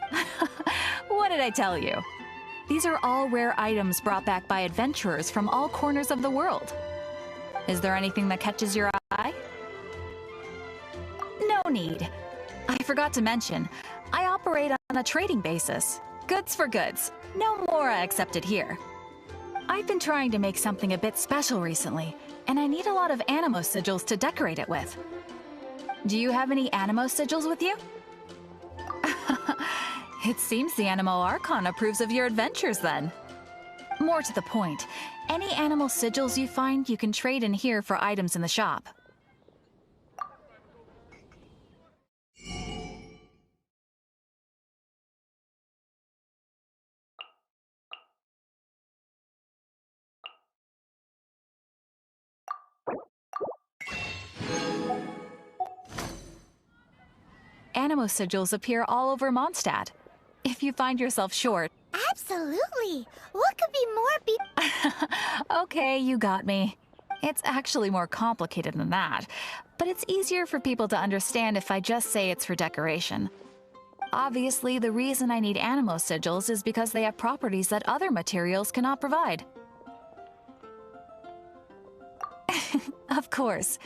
What did I tell you? These are all rare items brought back by adventurers from all corners of the world. Is there anything that catches your eye? No need. I forgot to mention, I operate on a trading basis. Goods for goods. No Mora accepted here. I've been trying to make something a bit special recently, and I need a lot of animo sigils to decorate it with. Do you have any animo sigils with you? It seems the Animo Archon approves of your adventures then. More to the point, any animal sigils you find you can trade in here for items in the shop. Animo sigils appear all over Mondstadt. If you find yourself short... Absolutely! What could be more Okay, you got me. It's actually more complicated than that, but it's easier for people to understand if I just say it's for decoration. Obviously, the reason I need animo sigils is because they have properties that other materials cannot provide. Of course.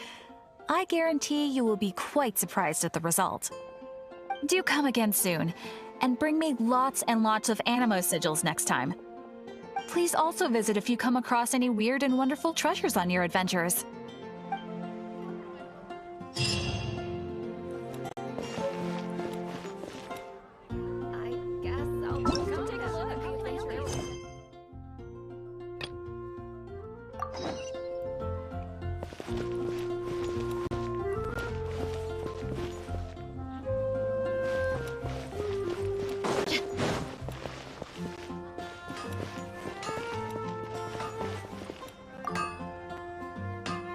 I guarantee you will be quite surprised at the result. Do come again soon, and bring me lots and lots of animo sigils next time. Please also visit if you come across any weird and wonderful treasures on your adventures.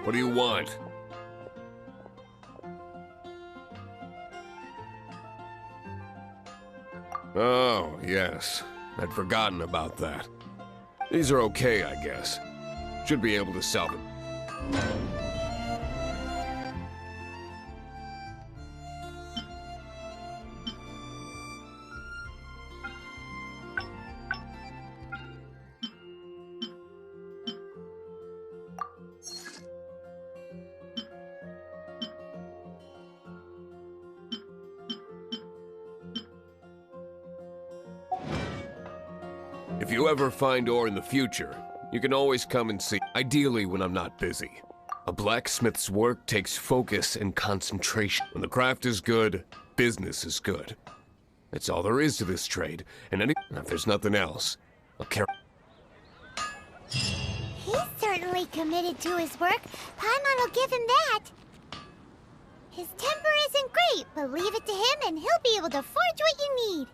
What do you want? Oh, yes. I'd forgotten about that. These are okay, I guess. Should be able to sell them. If you ever find ore in the future, you can always come and see, ideally when I'm not busy. A blacksmith's work takes focus and concentration. When the craft is good, business is good. That's all there is to this trade, and if there's nothing else, I'll carry. He's certainly committed to his work. Paimon will give him that. His temper isn't great, but leave it to him and he'll be able to forge what you need.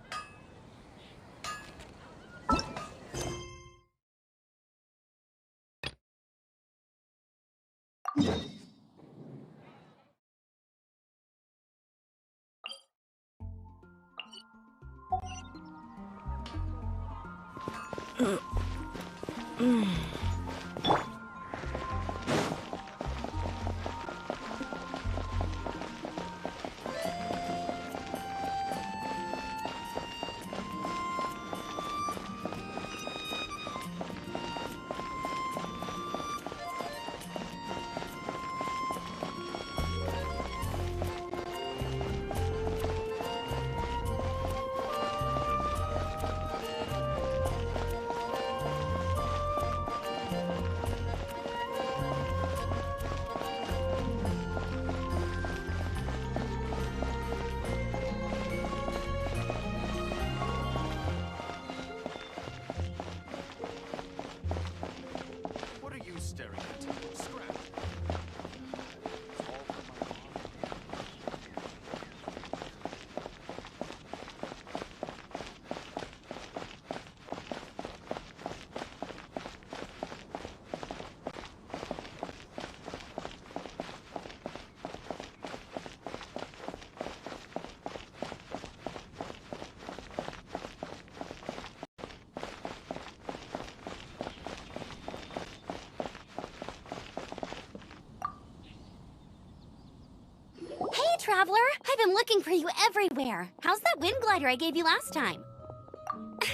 Traveler, I've been looking for you everywhere. How's that wind glider I gave you last time?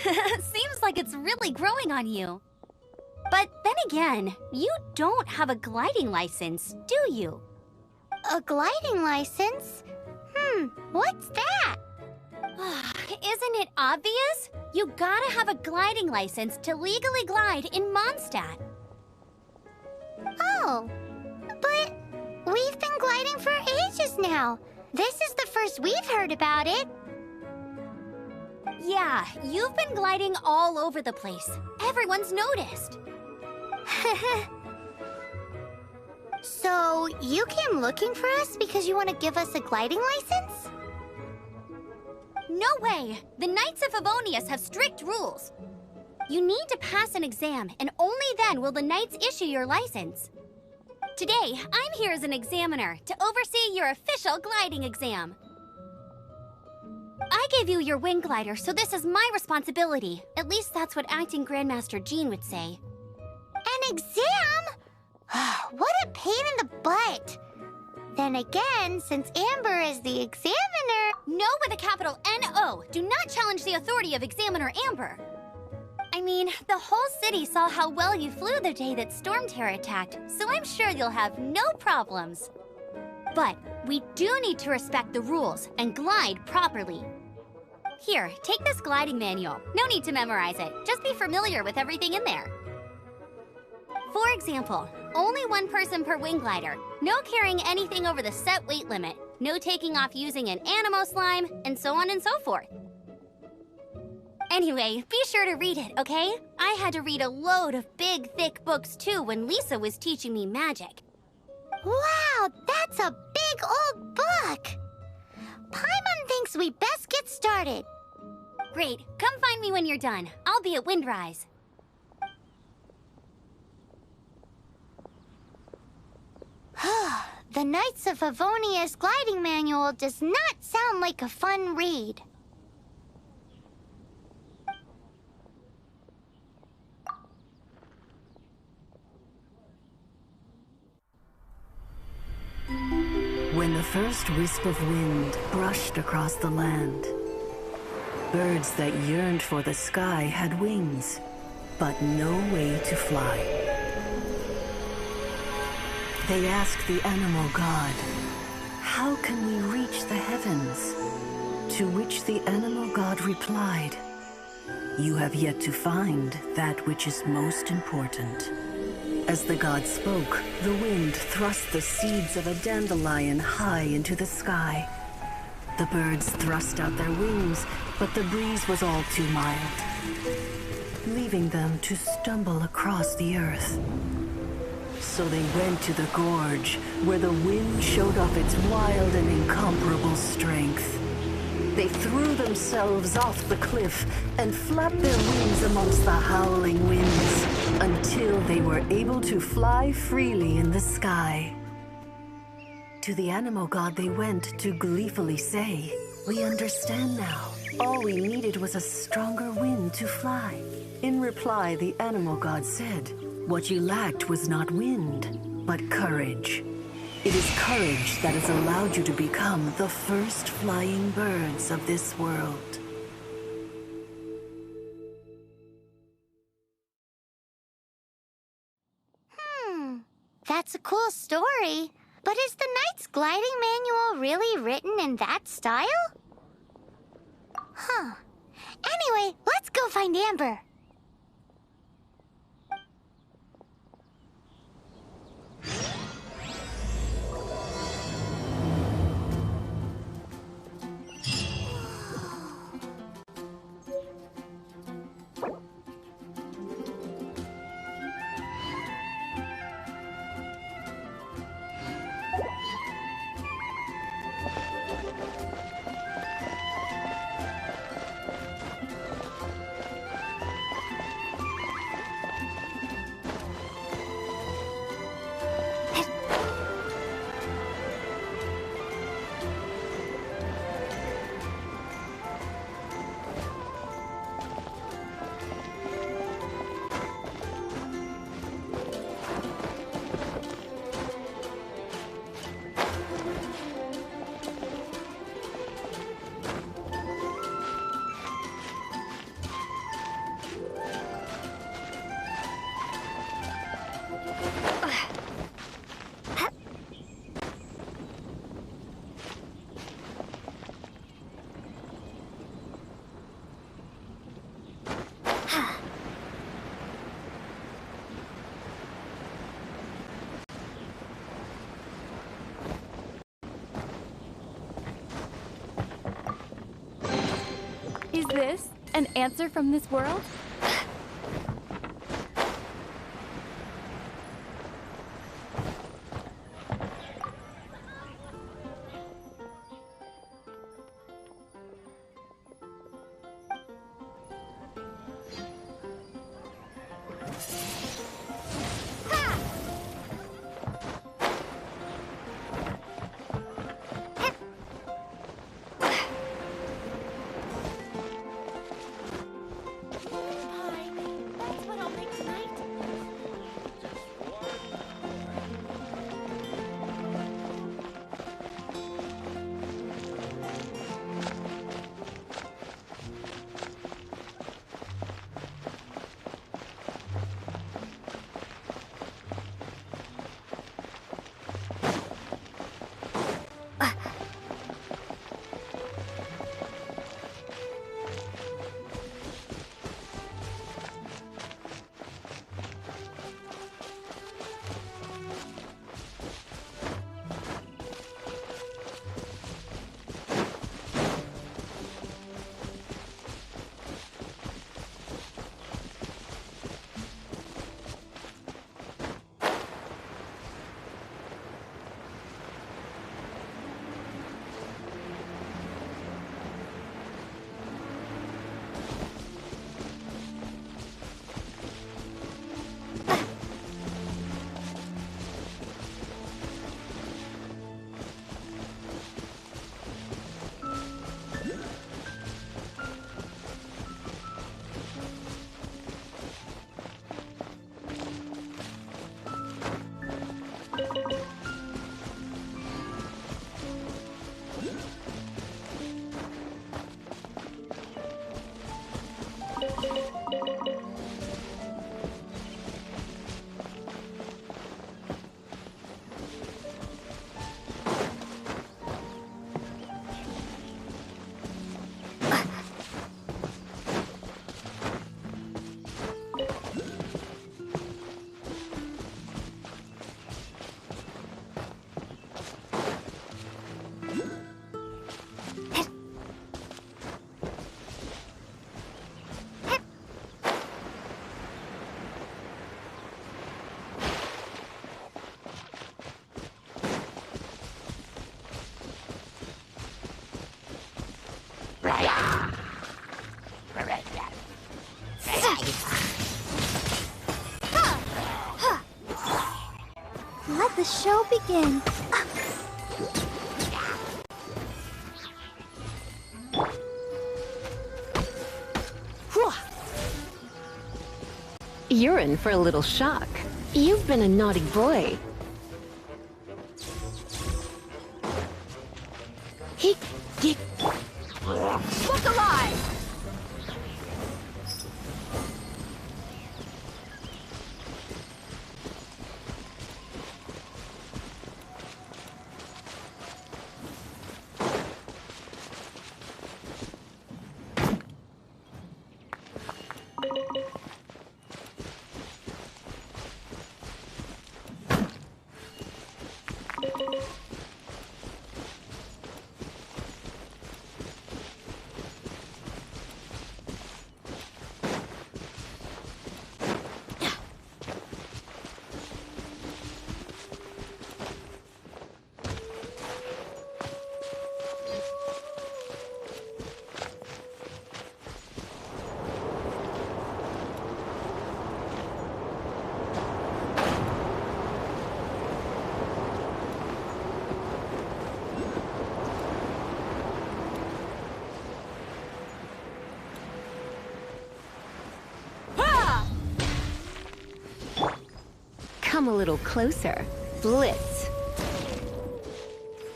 Seems like it's really growing on you. But then again, you don't have a gliding license, do you? A gliding license? What's that? Isn't it obvious? You gotta have a gliding license to legally glide in Mondstadt. Oh, but we've been gliding for ages now. This is the first we've heard about it. Yeah, you've been gliding all over the place. Everyone's noticed. So, you came looking for us because you want to give us a gliding license? No way! The Knights of Favonius have strict rules. You need to pass an exam, and only then will the Knights issue your license. Today, I'm here as an examiner to oversee your official gliding exam. I gave you your wing glider, so this is my responsibility. At least that's what Acting Grandmaster Jean would say. An exam? What a pain in the butt. Then again, since Amber is the examiner, No with a capital N-O. Do not challenge the authority of Examiner Amber. I mean, the whole city saw how well you flew the day that Storm Terror attacked, so I'm sure you'll have no problems. But we do need to respect the rules and glide properly. Here, take this gliding manual. No need to memorize it. Just be familiar with everything in there. For example, only one person per wing glider, no carrying anything over the set weight limit, no taking off using an animo slime, and so on and so forth. Anyway, be sure to read it, okay? I had to read a load of big, thick books too when Lisa was teaching me magic. Wow, that's a big old book! Paimon thinks we best get started. Great, come find me when you're done. I'll be at Windrise. The Knights of Favonia's gliding manual does not sound like a fun read. When the first wisp of wind brushed across the land, birds that yearned for the sky had wings, but no way to fly. They asked the animal god, "How can we reach the heavens?" To which the animal god replied, "You have yet to find that which is most important." As the god spoke, the wind thrust the seeds of a dandelion high into the sky. The birds thrust out their wings, but the breeze was all too mild, leaving them to stumble across the earth. So they went to the gorge, where the wind showed off its wild and incomparable strength. They threw themselves off the cliff and flapped their wings amongst the howling winds until they were able to fly freely in the sky. To the animal god they went to gleefully say, "We understand now. All we needed was a stronger wind to fly." In reply, the animal god said, "What you lacked was not wind, but courage. It is courage that has allowed you to become the first flying birds of this world." That's a cool story. But is the Knight's gliding manual really written in that style? Huh. Anyway, let's go find Amber. Is this an answer from this world? Let the show begin. You're in for a little shock. You've been a naughty boy. Look alive! Come a little closer. Blitz.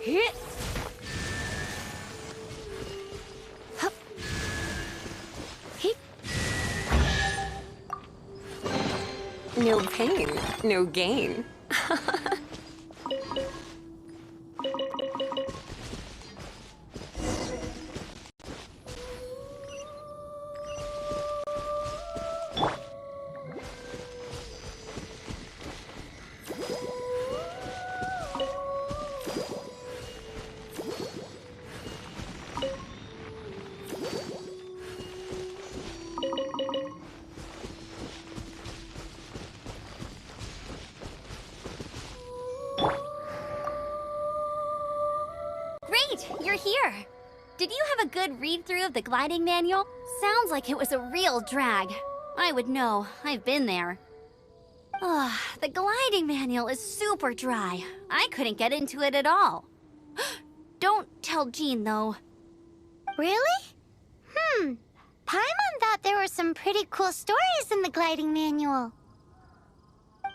Hit! Hup. Hit. No pain, no gain. Great, you're here. Did you have a good read-through of the gliding manual? Sounds like it was a real drag. I would know, I've been there. Ugh, the gliding manual is super dry. I couldn't get into it at all. Don't tell Jean, though. Really? Paimon thought there were some pretty cool stories in the gliding manual.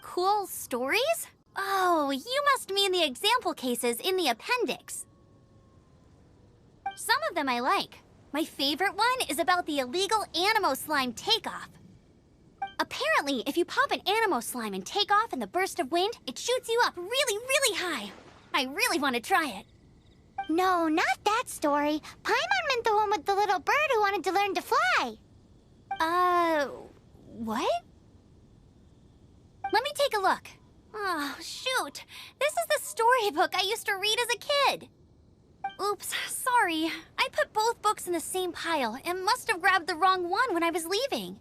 Cool stories? Oh, you must mean the example cases in the appendix. Some of them I like. My favorite one is about the illegal Animo slime takeoff. Apparently, if you pop an Animo slime and take off in the burst of wind, it shoots you up really, really high. I really want to try it. No, not that story. Paimon meant the one with the little bird who wanted to learn to fly. What? Let me take a look. Oh, shoot. This is the storybook I used to read as a kid. Oops, sorry. I put both books in the same pile and must have grabbed the wrong one when I was leaving.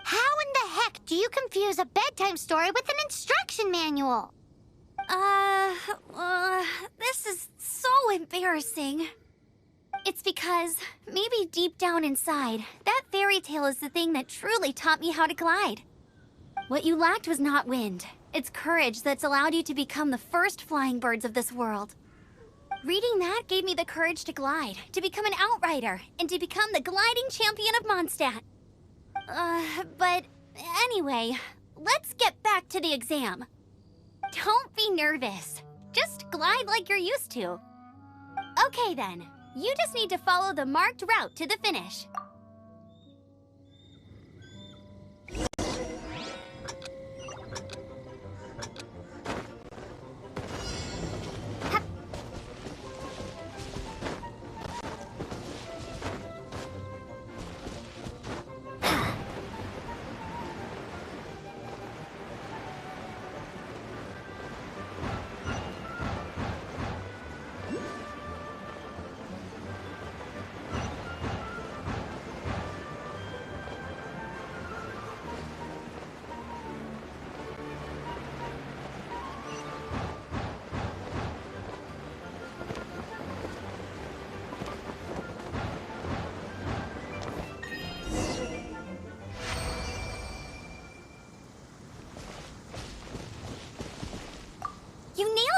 How in the heck do you confuse a bedtime story with an instruction manual? This is so embarrassing. It's because, maybe deep down inside, that fairy tale is the thing that truly taught me how to glide. What you lacked was not wind. It's courage that's allowed you to become the first flying birds of this world. Reading that gave me the courage to glide, to become an outrider, and to become the gliding champion of Mondstadt. But anyway, let's get back to the exam. Don't be nervous. Just glide like you're used to. Okay then, you just need to follow the marked route to the finish.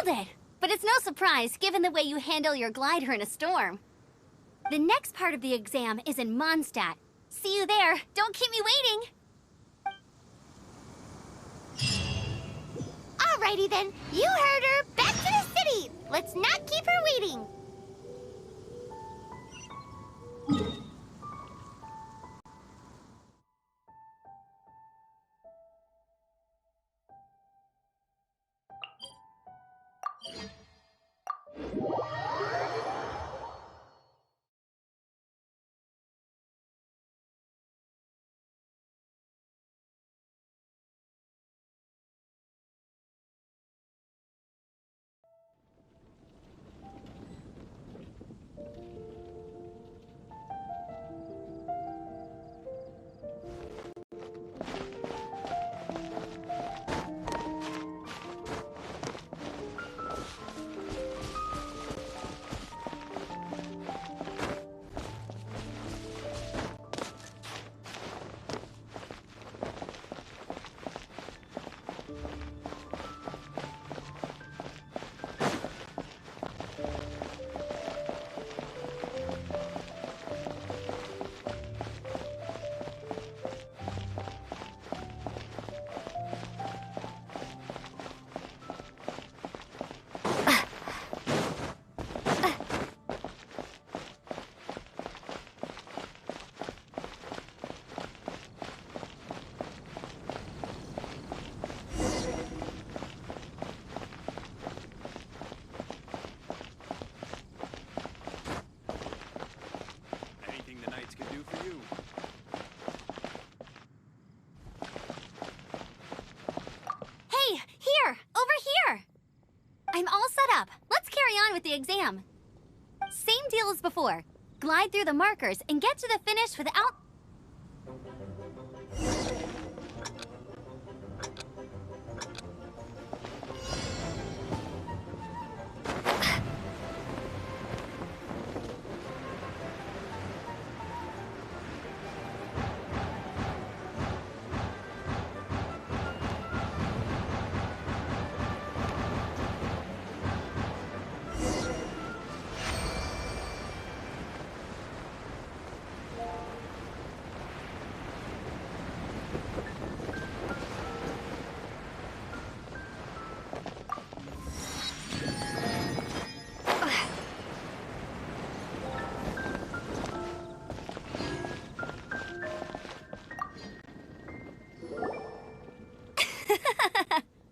nailed it! But it's no surprise, given the way you handle your glider in a storm. The next part of the exam is in Mondstadt. See you there. Don't keep me waiting! Alrighty then, you heard her. Back to the city. Let's not keep her waiting. I'm all set up. Let's carry on with the exam. Same deal as before. Glide through the markers and get to the finish without...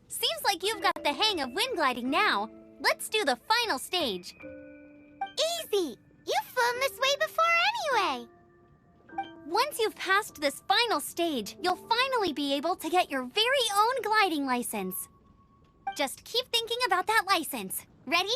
Seems like you've got the hang of wind gliding now. Let's do the final stage. Easy! You've flown this way before anyway! Once you've passed this final stage, you'll finally be able to get your very own gliding license. Just keep thinking about that license. Ready?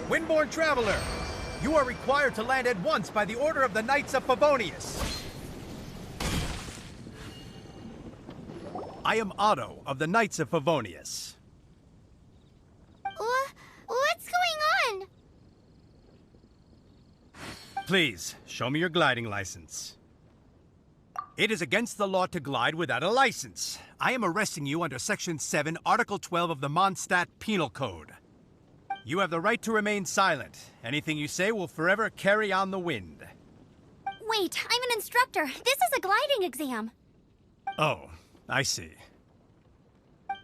Windborne Traveler, you are required to land at once by the order of the Knights of Favonius. I am Otto of the Knights of Favonius. What's going on? Please, show me your gliding license. It is against the law to glide without a license. I am arresting you under Section 7, Article 12 of the Mondstadt Penal Code. You have the right to remain silent. Anything you say will forever carry on the wind. Wait, I'm an instructor. This is a gliding exam. Oh, I see.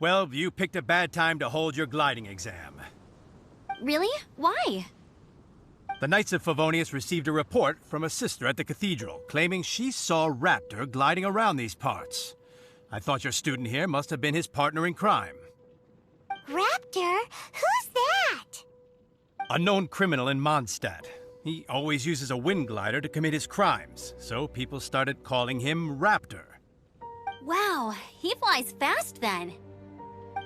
Well, you picked a bad time to hold your gliding exam. Really? Why? The Knights of Favonius received a report from a sister at the cathedral, claiming she saw Raptor gliding around these parts. I thought your student here must have been his partner in crime. Raptor? Who's that? A known criminal in Mondstadt. He always uses a wind glider to commit his crimes, so people started calling him Raptor. Wow, he flies fast then.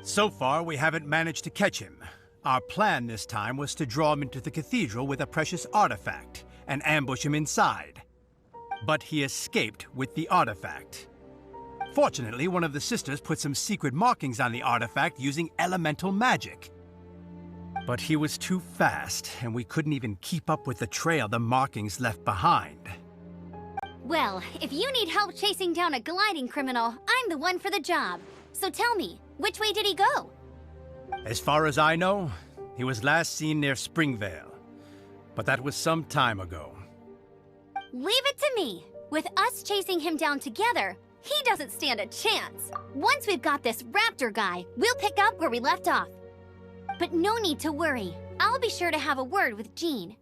So far, we haven't managed to catch him. Our plan this time was to draw him into the cathedral with a precious artifact and ambush him inside. But he escaped with the artifact. Fortunately, one of the sisters put some secret markings on the artifact using elemental magic. But he was too fast, and we couldn't even keep up with the trail the markings left behind. Well, if you need help chasing down a gliding criminal, I'm the one for the job. So tell me, which way did he go? As far as I know, he was last seen near Springvale. But that was some time ago. Leave it to me. With us chasing him down together, he doesn't stand a chance. Once we've got this raptor guy, we'll pick up where we left off. But no need to worry. I'll be sure to have a word with Jean.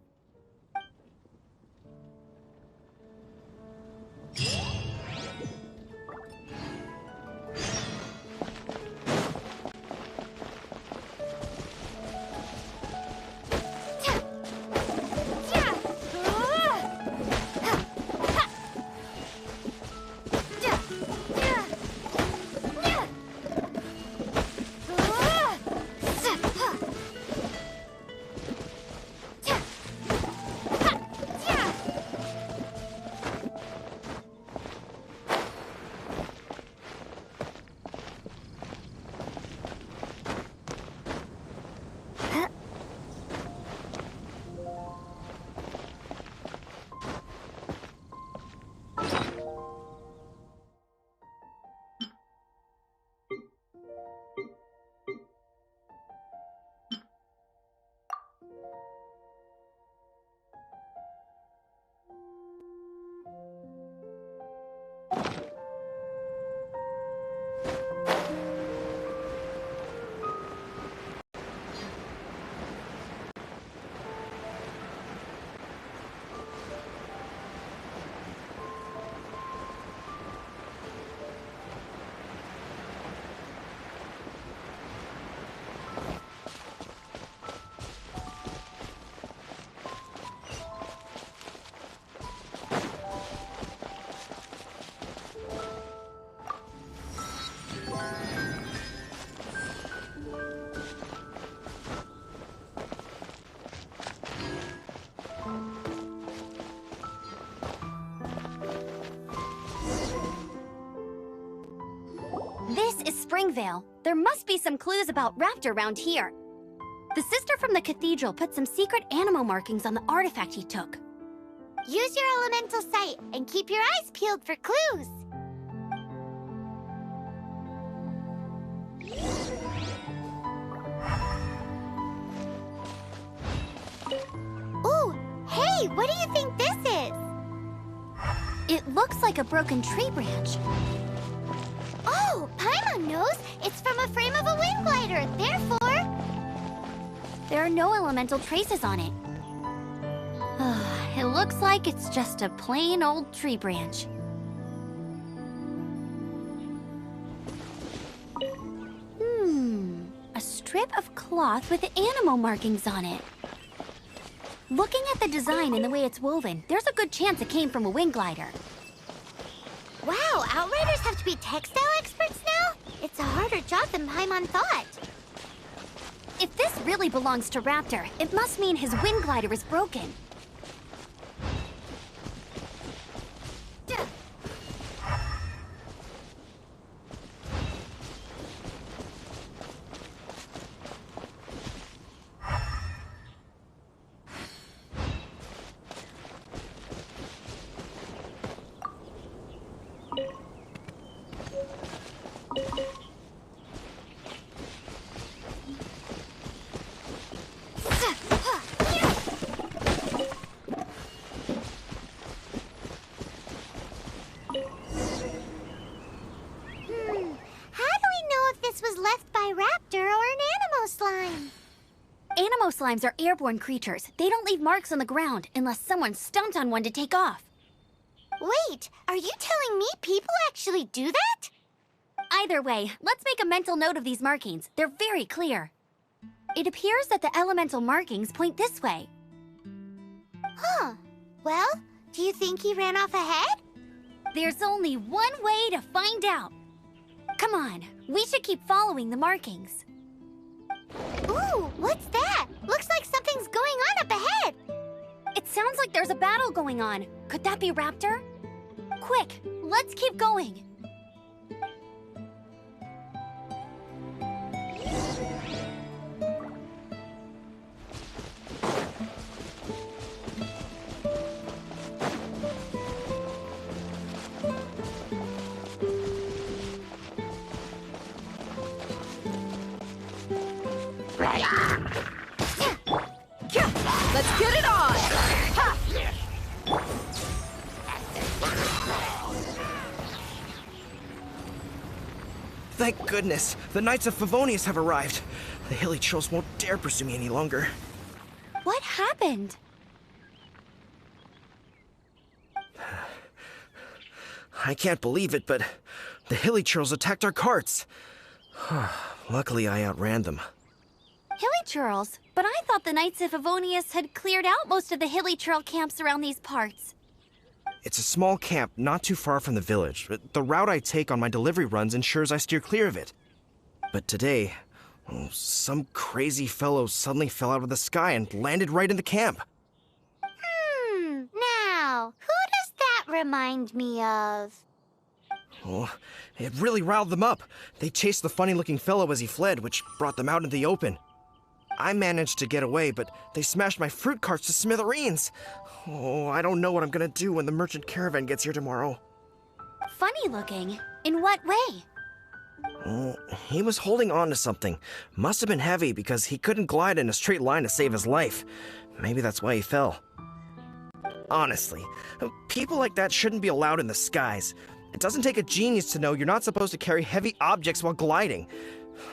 This is Springvale. There must be some clues about Raptor around here. The sister from the cathedral put some secret animal markings on the artifact he took. Use your elemental sight and keep your eyes peeled for clues. Ooh, hey, what do you think this is? It looks like a broken tree branch. Oh, Paimon knows. It's from a frame of a wind glider. Therefore, there are no elemental traces on it. It looks like it's just a plain old tree branch. A strip of cloth with animal markings on it. Looking at the design and the way it's woven, there's a good chance it came from a wind glider. Wow, Outriders have to be textile experts now? It's a harder job than Paimon thought. If this really belongs to Raptor, it must mean his wind glider is broken. Slimes are airborne creatures. They don't leave marks on the ground unless someone stomped on one to take off. Wait, are you telling me people actually do that? Either way, let's make a mental note of these markings. They're very clear. It appears that the elemental markings point this way. Huh. Well, do you think he ran off ahead? There's only one way to find out. Come on, we should keep following the markings. Ooh, what's that? like there's a battle going on. Could that be Raptor? Quick, let's keep going. Let's get it on! Ha! Thank goodness, the Knights of Favonius have arrived. The hilly trolls won't dare pursue me any longer. What happened? I can't believe it, but the hilly trolls attacked our carts. Luckily, I outran them. Hilly Churls? But I thought the Knights of Favonius had cleared out most of the Hilly Churl camps around these parts. It's a small camp not too far from the village. The route I take on my delivery runs ensures I steer clear of it. But today, some crazy fellow suddenly fell out of the sky and landed right in the camp. Now, who does that remind me of? Oh, it really riled them up. They chased the funny-looking fellow as he fled, which brought them out into the open. I managed to get away, but they smashed my fruit carts to smithereens. Oh, I don't know what I'm gonna do when the merchant caravan gets here tomorrow. Funny looking? In what way? Oh, he was holding on to something. Must have been heavy because he couldn't glide in a straight line to save his life. Maybe that's why he fell. Honestly, people like that shouldn't be allowed in the skies. It doesn't take a genius to know you're not supposed to carry heavy objects while gliding.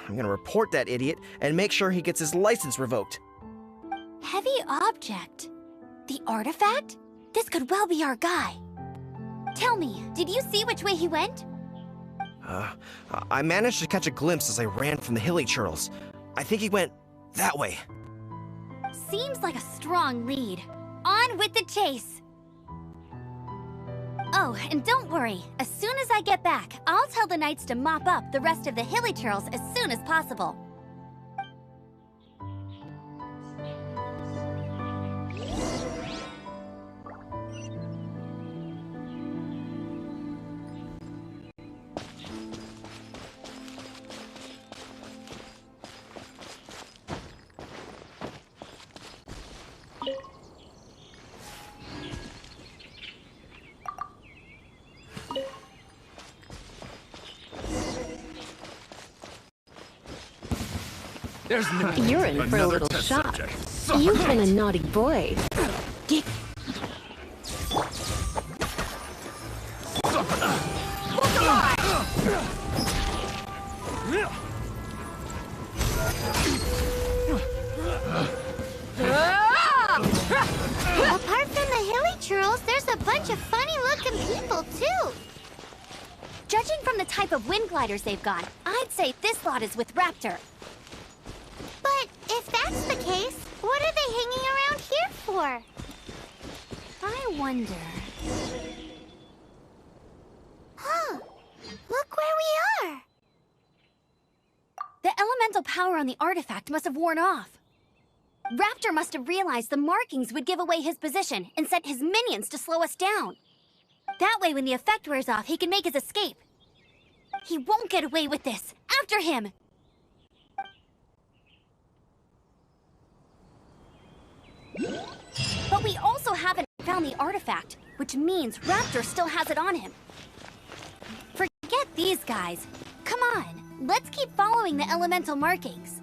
I'm gonna report that idiot and make sure he gets his license revoked. Heavy object? The artifact? This could well be our guy. Tell me, did you see which way he went? I managed to catch a glimpse as I ran from the hilly churls. I think he went that way. Seems like a strong lead. On with the chase! Oh, and don't worry. As soon as I get back, I'll tell the Knights to mop up the rest of the Hilly Churls as soon as possible. You're in for a little shock. You've been a naughty boy. Apart from the Hilly Churls, there's a bunch of funny-looking people, too. Judging from the type of wind gliders they've got, I'd say this lot is with Raptor. But if that's the case, what are they hanging around here for? I wonder... Huh. Look where we are. The elemental power on the artifact must have worn off. Raptor must have realized the markings would give away his position and sent his minions to slow us down. That way, when the effect wears off, he can make his escape. He won't get away with this. After him! But we also haven't found the artifact, which means Raptor still has it on him. Forget these guys. Come on, let's keep following the elemental markings.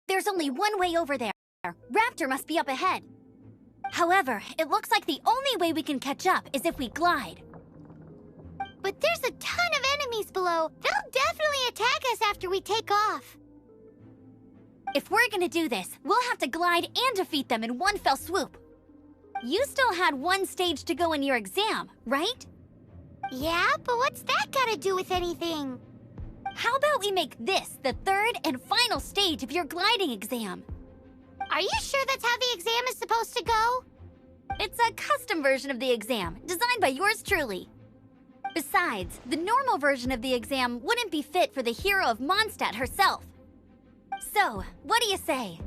There's only one way over there. Raptor must be up ahead. However, it looks like the only way we can catch up is if we glide. But there's a ton of enemies below. They'll definitely attack us after we take off. If we're gonna do this, we'll have to glide and defeat them in one fell swoop. You still had one stage to go in your exam, right? Yeah, but what's that gotta do with anything? How about we make this the third and final stage of your gliding exam? Are you sure that's how the exam is supposed to go? It's a custom version of the exam, designed by yours truly. Besides, the normal version of the exam wouldn't be fit for the hero of Mondstadt herself. So, what do you say?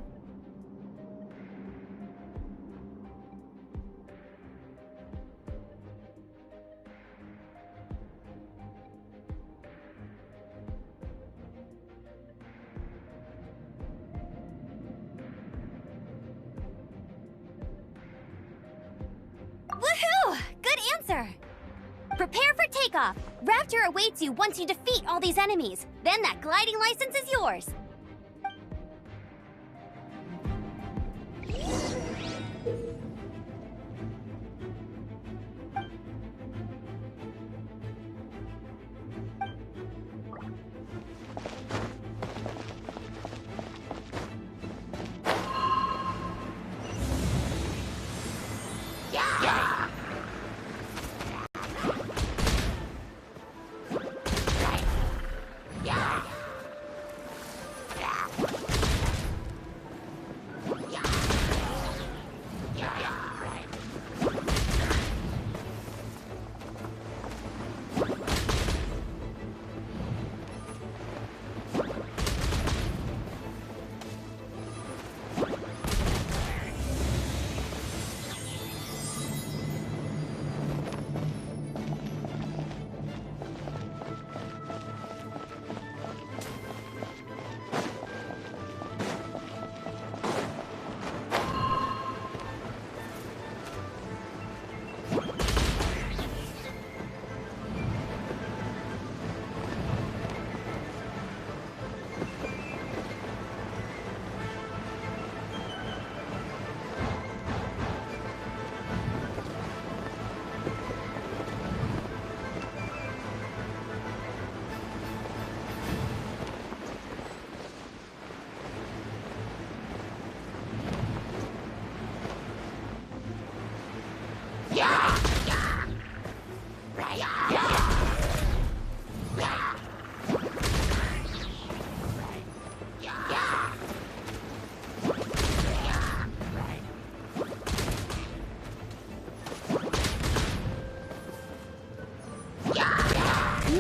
Woohoo! Good answer! Prepare for takeoff. Raptor awaits you once you defeat all these enemies. Then that gliding license is yours.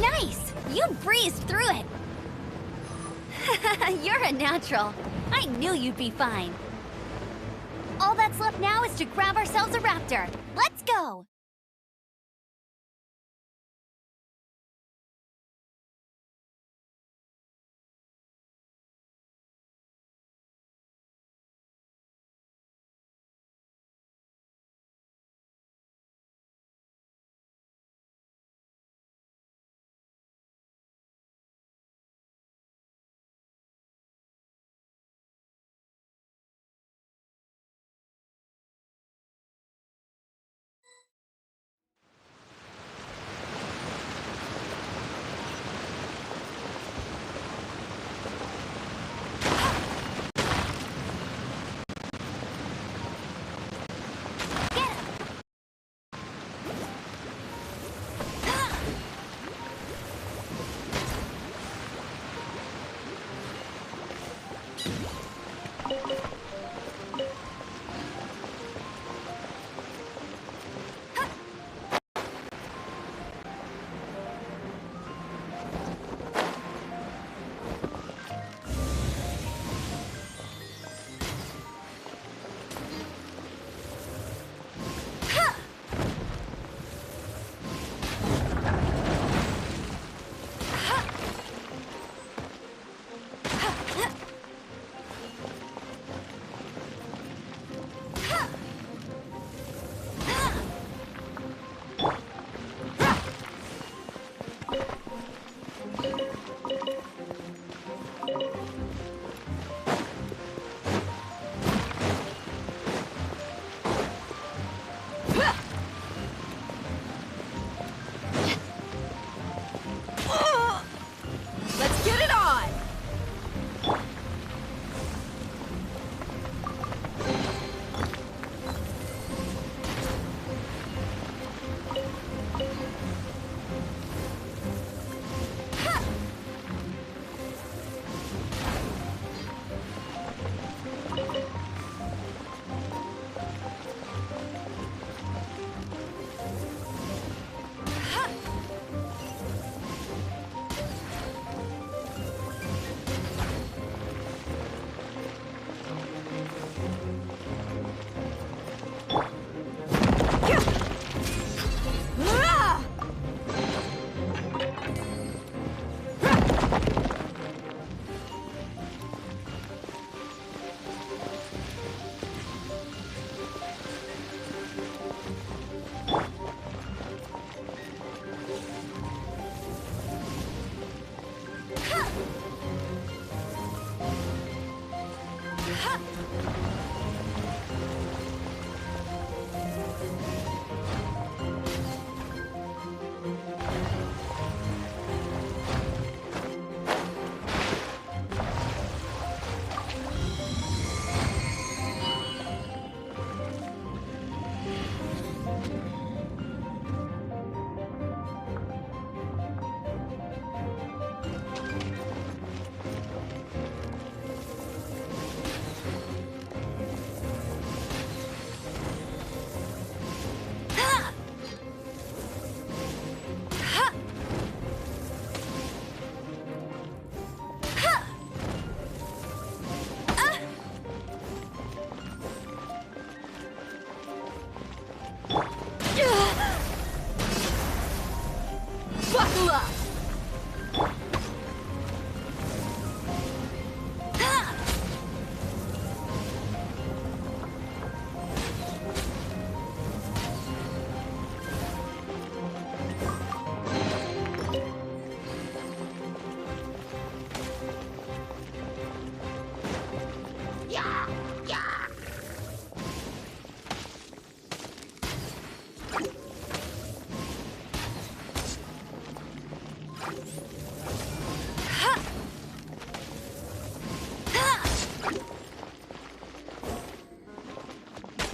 Nice! You breezed through it! You're a natural. I knew you'd be fine. All that's left now is to grab ourselves a raptor. Let's go!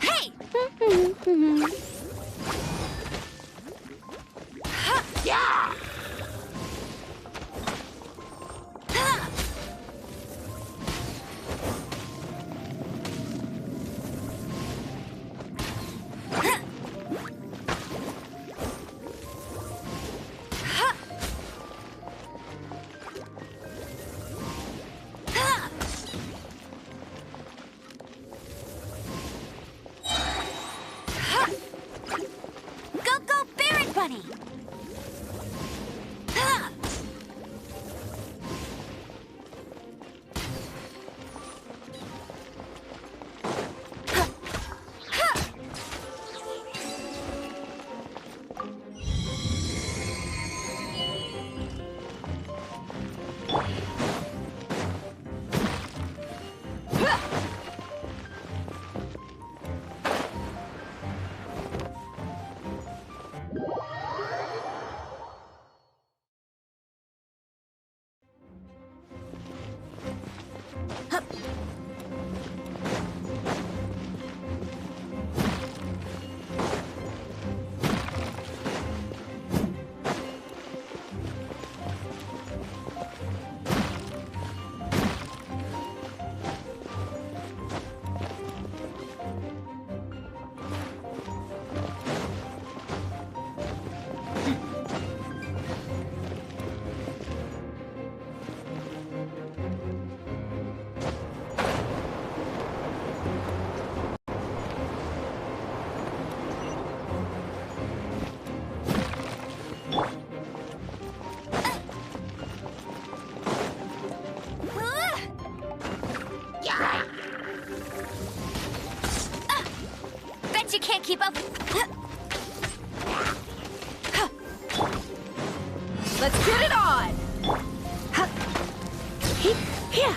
Hey! Yeah! Go, Baron Bunny! Bet you can't keep up. Let's get it on! Here!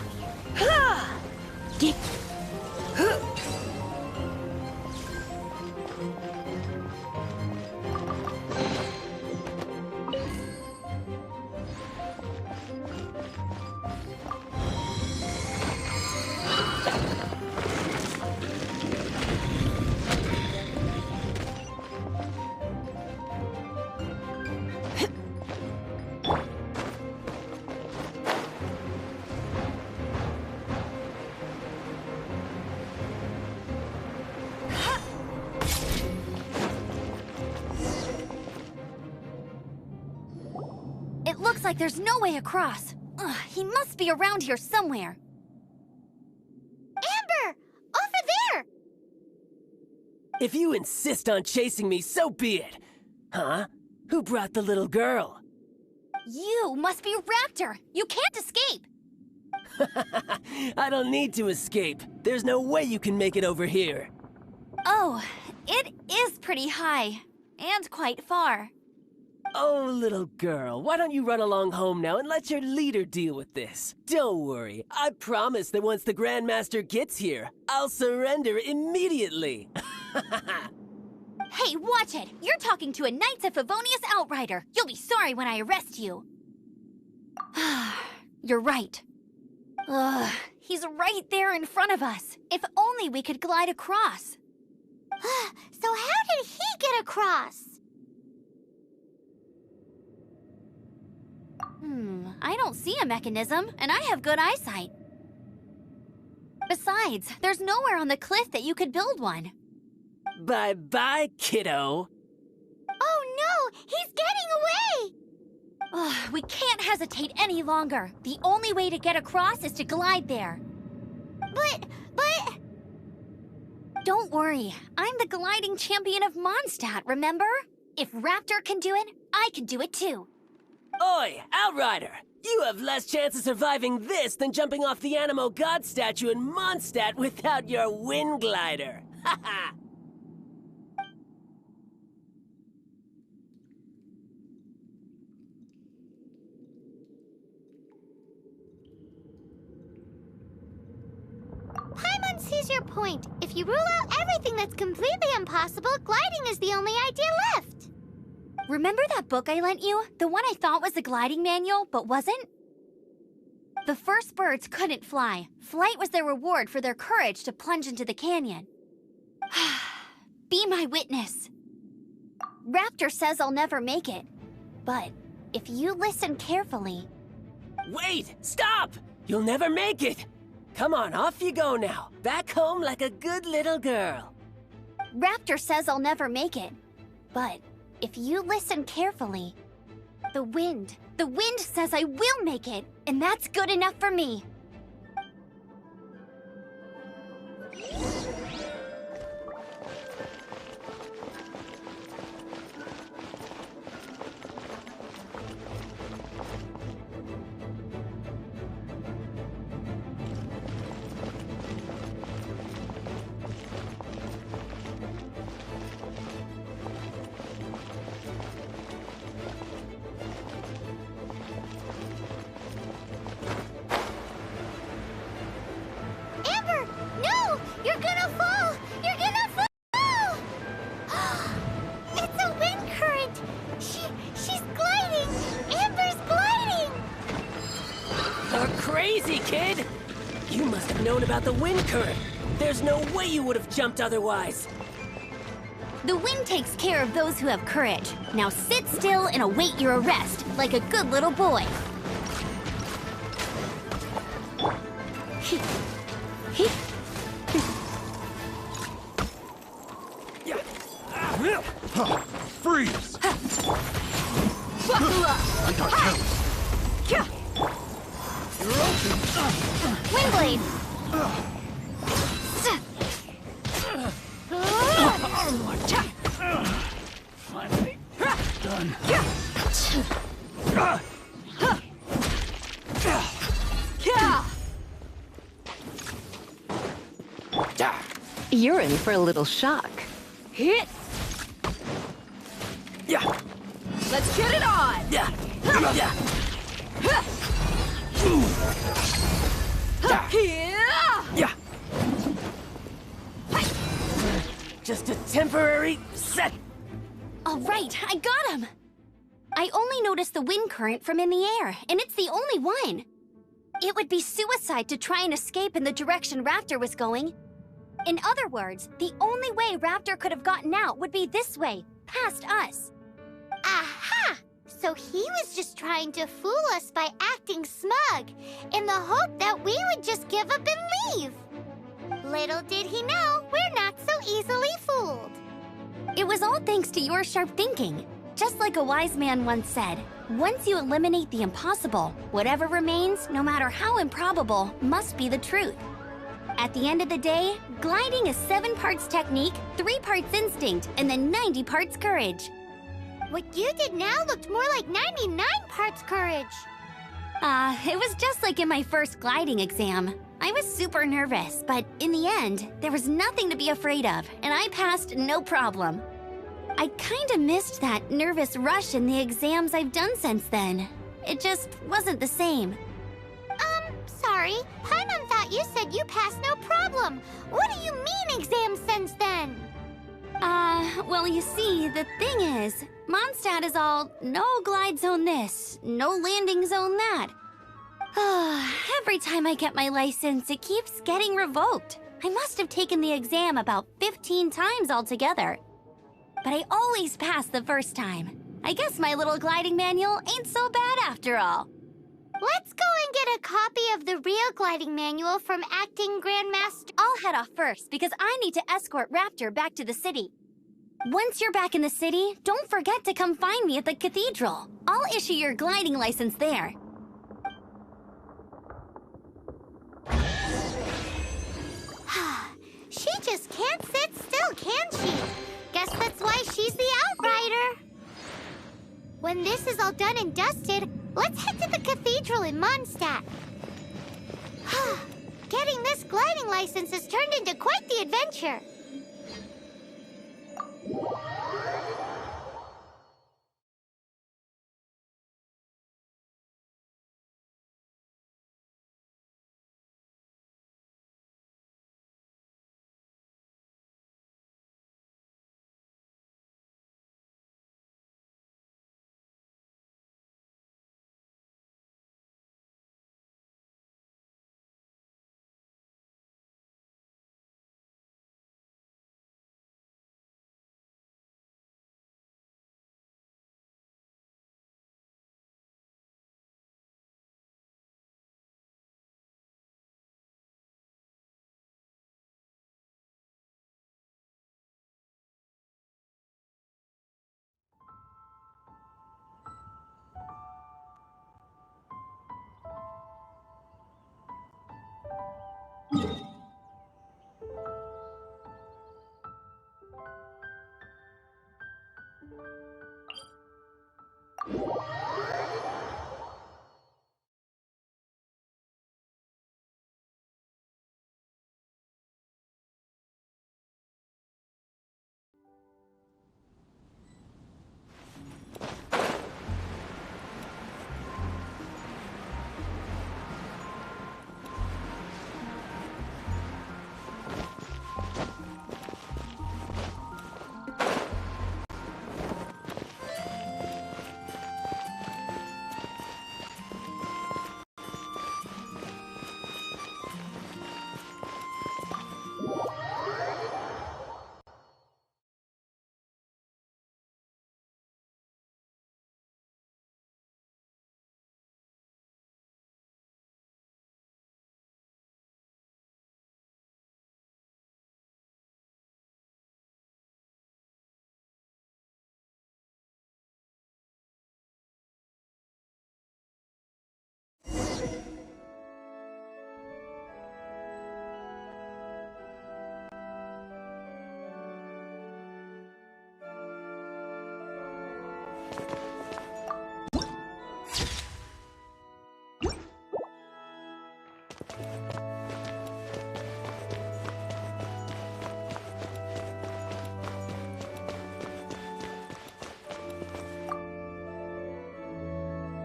It looks like there's no way across. Ugh, he must be around here somewhere. Amber! Over there! If you insist on chasing me, so be it. Huh? Who brought the little girl? You must be Raptor. You can't escape. I don't need to escape. There's no way you can make it over here. Oh, it is pretty high. And quite far. Oh, little girl, why don't you run along home now and let your leader deal with this? Don't worry, I promise that once the Grandmaster gets here, I'll surrender immediately. Hey, watch it! You're talking to a Knights of Favonius outrider. You'll be sorry when I arrest you. You're right. Ugh, he's right there in front of us. If only we could glide across. So how did he get across? I don't see a mechanism, and I have good eyesight. Besides, there's nowhere on the cliff that you could build one. Bye-bye, kiddo. Oh no! He's getting away! We can't hesitate any longer. The only way to get across is to glide there. But... Don't worry. I'm the gliding champion of Mondstadt, remember? If Raptor can do it, I can do it too. Oi, Outrider! You have less chance of surviving this than jumping off the Animo God statue in Mondstadt without your wind glider. Ha ha! Paimon sees your point. If you rule out everything that's completely impossible, gliding is the only idea left. Remember that book I lent you? The one I thought was the gliding manual, but wasn't? The first birds couldn't fly. Flight was their reward for their courage to plunge into the canyon. Be my witness. Raptor says I'll never make it. But if you listen carefully... Wait! Stop! You'll never make it! Come on, off you go now. Back home like a good little girl. Raptor says I'll never make it. But if you listen carefully... The wind says I will make it, and that's good enough for me. Crazy, kid! You must have known about the wind current. There's no way you would have jumped otherwise. The wind takes care of those who have courage. Now sit still and await your arrest, like a good little boy. Freeze! Buckle up! I got killed. Windblade! Finally done. You're in for a little shock. Hit! Yeah. Let's get it on! Yeah. Yeah. Just a temporary set. All right, I got him. I only noticed the wind current from in the air, and it's the only one. It would be suicide to try and escape in the direction Raptor was going. In other words, the only way Raptor could have gotten out would be this way, past us. Aha! So he was just trying to fool us by acting smug, in the hope that we would just give up and leave. Little did he know, we're not so easily fooled. It was all thanks to your sharp thinking. Just like a wise man once said, once you eliminate the impossible, whatever remains, no matter how improbable, must be the truth. At the end of the day, gliding is 7 parts technique, 3 parts instinct, and then 90 parts courage. What you did now looked more like 99 parts courage. It was just like in my first gliding exam. I was super nervous, but in the end, there was nothing to be afraid of, and I passed no problem. I kinda missed that nervous rush in the exams I've done since then. It just wasn't the same. Sorry. Paimon thought you said you passed no problem. What do you mean exams since then? Well, you see, the thing is, Mondstadt is all no glide zone this, no landing zone that. Every time I get my license, it keeps getting revoked. I must have taken the exam about 15 times altogether. But I always pass the first time. I guess my little gliding manual ain't so bad after all. Let's go and get a copy of the real gliding manual from Acting Grandmaster. I'll head off first because I need to escort Raptor back to the city. Once you're back in the city, don't forget to come find me at the cathedral. I'll issue your gliding license there. She just can't sit still, can she? Guess that's why she's the outrider. When this is all done and dusted, let's head to the cathedral in Mondstadt. Getting this gliding license has turned into quite the adventure.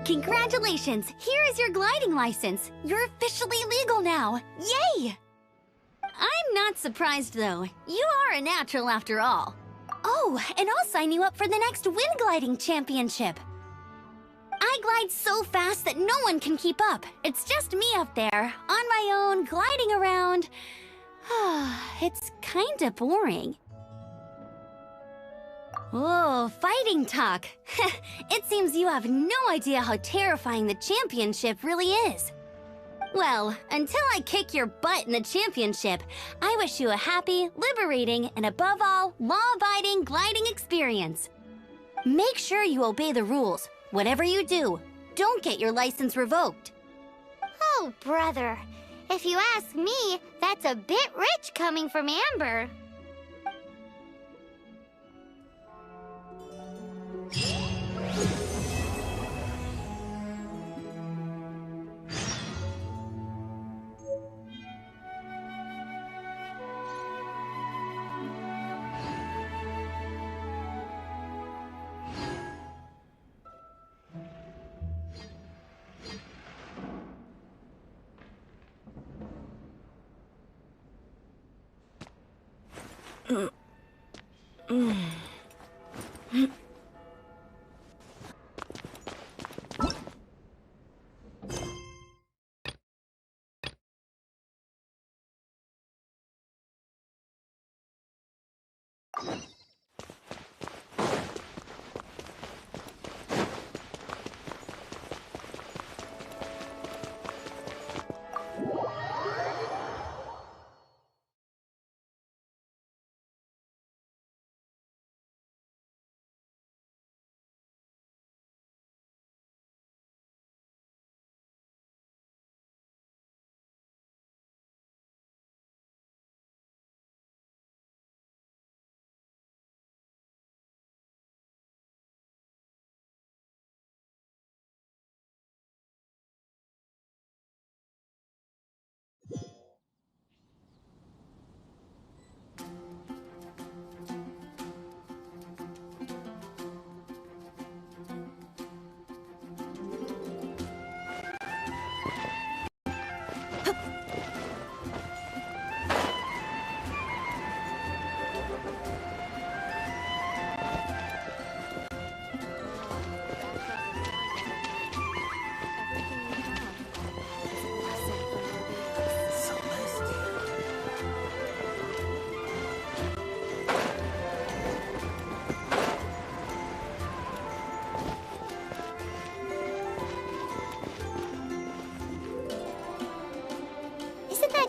Congratulations! Here is your gliding license. You're officially legal now. Yay! I'm not surprised, though. You are a natural after all. Oh, and I'll sign you up for the next wind gliding championship. I glide so fast that no one can keep up. It's just me up there, on my own, gliding around. It's kinda boring. Oh, fighting talk. It seems you have no idea how terrifying the championship really is. Well, until I kick your butt in the championship, I wish you a happy, liberating, and above all, law-abiding gliding experience. Make sure you obey the rules. Whatever you do, don't get your license revoked. Oh, brother. If you ask me, that's a bit rich coming from Amber.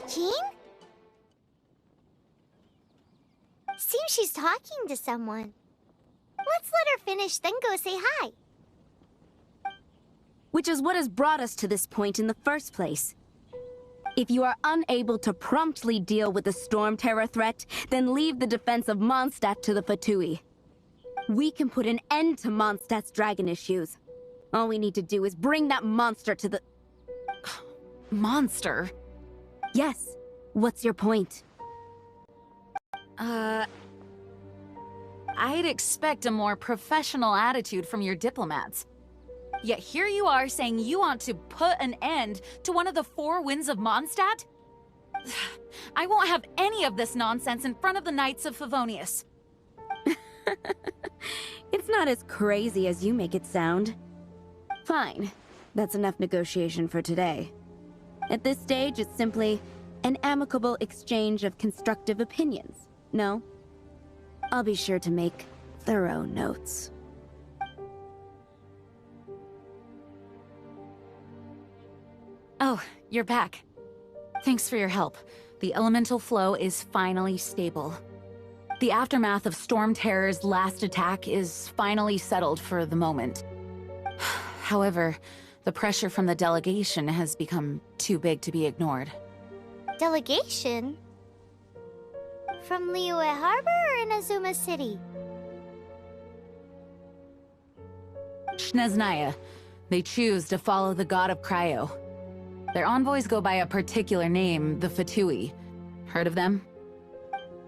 Jean? Seems she's talking to someone. Let's let her finish, then go say hi. Which is what has brought us to this point in the first place. If you are unable to promptly deal with the Storm Terror threat, then leave the defense of Mondstadt to the Fatui. We can put an end to Mondstadt's dragon issues. All we need to do is bring that monster to the... Monster? Yes. What's your point? I'd expect a more professional attitude from your diplomats. Yet here you are saying you want to put an end to one of the four winds of Mondstadt? I won't have any of this nonsense in front of the Knights of Favonius. It's not as crazy as you make it sound. Fine. That's enough negotiation for today. At this stage, it's simply an amicable exchange of constructive opinions. No? I'll be sure to make thorough notes. Oh, you're back. Thanks for your help. The elemental flow is finally stable. The aftermath of Storm Terror's last attack is finally settled for the moment. However, the pressure from the delegation has become too big to be ignored. Delegation? From Liyue Harbor or Inazuma City? Shneznaya. They choose to follow the god of Cryo. Their envoys go by a particular name, the Fatui. Heard of them?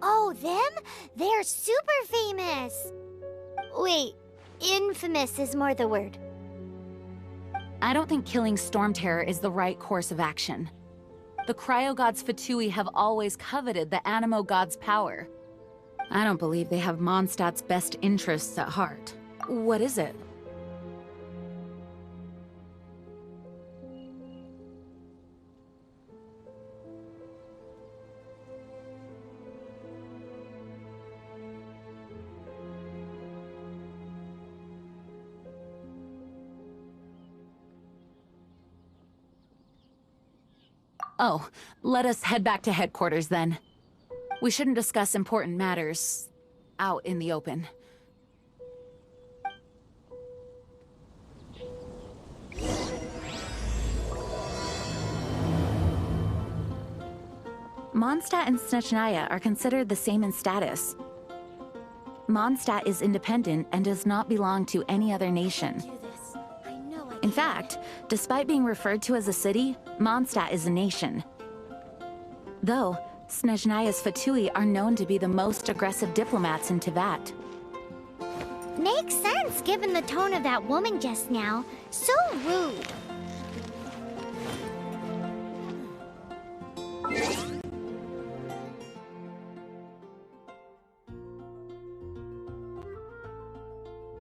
Oh, them? They're super famous. Wait, infamous is more the word. I don't think killing Storm Terror is the right course of action. The Cryo Gods Fatui have always coveted the Animo Gods' power. I don't believe they have Mondstadt's best interests at heart. What is it? Oh, let us head back to headquarters then. We shouldn't discuss important matters out in the open. Mondstadt and Snezhnaya are considered the same in status. Mondstadt is independent and does not belong to any other nation. In fact, despite being referred to as a city, Mondstadt is a nation. Though, Snezhnaya's Fatui are known to be the most aggressive diplomats in Teyvat. Makes sense given the tone of that woman just now. So rude.